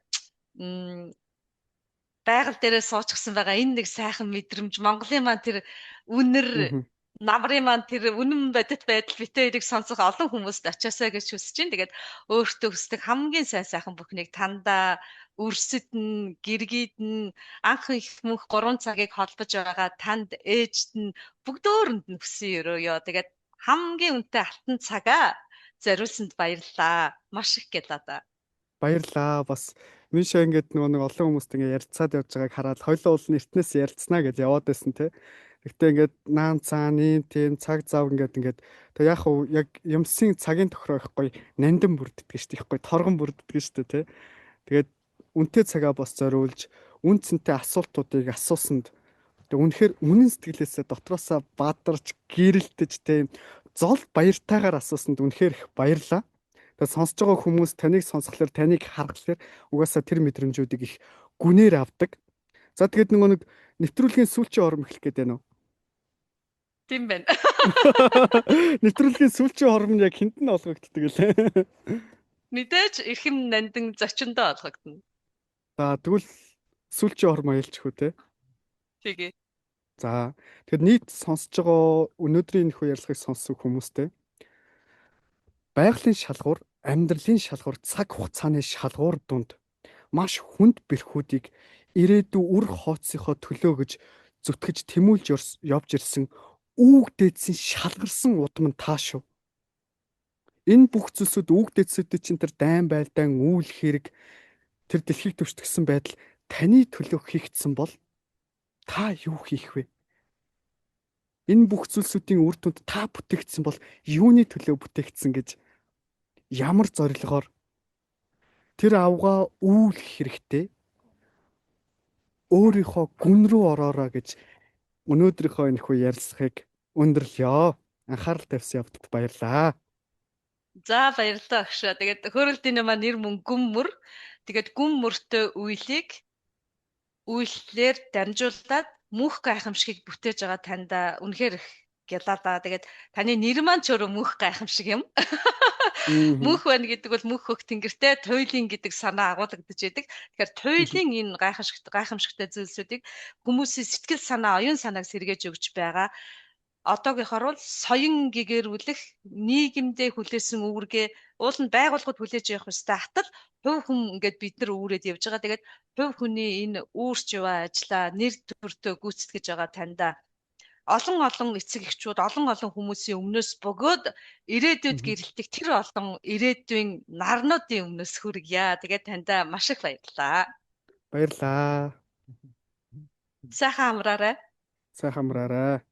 S2: байгаль дээрээ суучихсан байгаа энэ нэг сайхан мэдрэмж Монголын маань тэр үнэр
S1: Мгм.
S2: намрын маань тэр үнэн бодит байдал битээ эрийг сонсох олон хүмүүст очиасаа гэж хүсэж байна. Тэгээд өөртөө хүсдэг хамгийн сайн сайхан бүхнийг тандаа үрсэд нь гэргийд нь анх их мөнх 3 цагийг холбож байгаа танд ээжд нь бүгдөөрэнд нь хүсэн өрөөё. Тэгээд хамгийн үнэтэй алтан цагаа зориулсанд баярлалаа. Маш их гялаа да.
S1: Баярлаа. Бас Миша ингээд нөгөө нэг олон хүмүүст ингээд ярилцаад явж байгааг хараад хоёлоо уулын эртнээс ярилцсанаа гэж яваад байсан те. Гэхдээ ингээд наан цааны тийм цаг зав ингээд тэг яг уу яг юмсын цагийн тохироо ихгүй нандин бүрддэг шүү дээ. Ихгүй торгон бүрддэг шүү дээ тий. Тэгээд үнтэй цагаа бас зориулж үн цэнтэй асуултуудыг асуусанд тэг үнэхээр үнэн сэтгэлээсээ дотроосоо бадарч гэрэлтэж тийм зол баяртайгаар асуусанд үнэхээр их баярлаа. Тэгээд сонсож байгаа хүмүүс таныг сонсхолоор таныг харахаар угаасаа тэр мэдрэмжүүдийг их гүнээр авдаг. За тэгээд нөгөө нэг нэвтрүүлгийн сүүлчийн ором эхлэх гээд байна уу?
S2: Тийм байна.
S1: Нэвтрүүлгийн сүүлчийн ором нь яг хинт нь олгогддог лээ.
S2: Мэдээж эрхэм нандин зочиндоо олгогдно.
S1: За тэгвэл сүүлчийн ором аялчих үү те.
S2: Тэгээ.
S1: За тэгэхээр нийт сонсож байгаа өнөөдрийн энэ хүү ярилцлагыг сонссон хүмүүстэй байгалийн шалгуур, амьдралын шалгуур, цаг хугацааны шалгуур дунд маш хүнд бэрхүүдийг ирээдүй үр хооцсынхоо төлөө гэж зүтгэж тэмүүлж явж ирсэн үүгдээдсэн шалгарсан удам нь таа шүү. Энэ бүх зүйлсүүд үүгдээдсүүдийн чинь тэр дайн байлдаан үйл хэрэг тэр дэлхийг түштгэсэн байдал таны төлөө хийгдсэн бол та юу хийх вэ? Энэ бүх зүйлсүүдийн үр дүнд та бүтээгдсэн бол юуны төлөө бүтээгдсэн гэж ямар зорилгоор тэр авгаа үүлэх хэрэгтэй өөрийнхөө гүн рүү ороорой гэж өнөөдрийнхөө энэ хүү ярилцлагыг өндөрлөё. Анхаарал тавьсан явдалд баярлалаа.
S2: За баярлалаа агшаа. Тэгээд хөөрөлтийн маань нэр мөн гүн мөр. Тэгээд гүн мөртөө үйлчлэр дамжуулаад мөнх гайхамшигыг бүтээж байгаа танд үнэхээр их гялалаа. Тэгээд таны нэр маань ч өөрөө мөнх гайхамшиг юм. Мөнх байна гэдэг бол мөнх хөх тэнгэртэй туйлын гэдэг санаа агуулгадж байдаг. Тэгэхээр туйлын энэ гайхамшигтай зүйлсүүдийг хүмүүсийн сэтгэл санаа, оюун санааг сэргээж өгч байгаа. Одоогийнхоор бол соён гэгэрүүлэх нийгэмдээ хүлээсэн үүргээ уул нь байгууллагууд хүлээж явах ёстой хатал хувь хүн ингээд бид нар үүрээд явж байгаа. Тэгээд хувь хүний энэ үүрч яваа ажлаа нэр төртөө гүйцэтгэж байгаа таньда олон эцэг эхчүүд олон хүмүүсийн өмнөөс бөгөөд ирээдүйд гэрэлтэх тэр олон ирээдүйн нарнуудын өмнөөс хүргье. Тэгээд таньда маш их баярлалаа.
S1: Баярлалаа.
S2: Сайхан амраарай.
S1: Сайхан амраарай.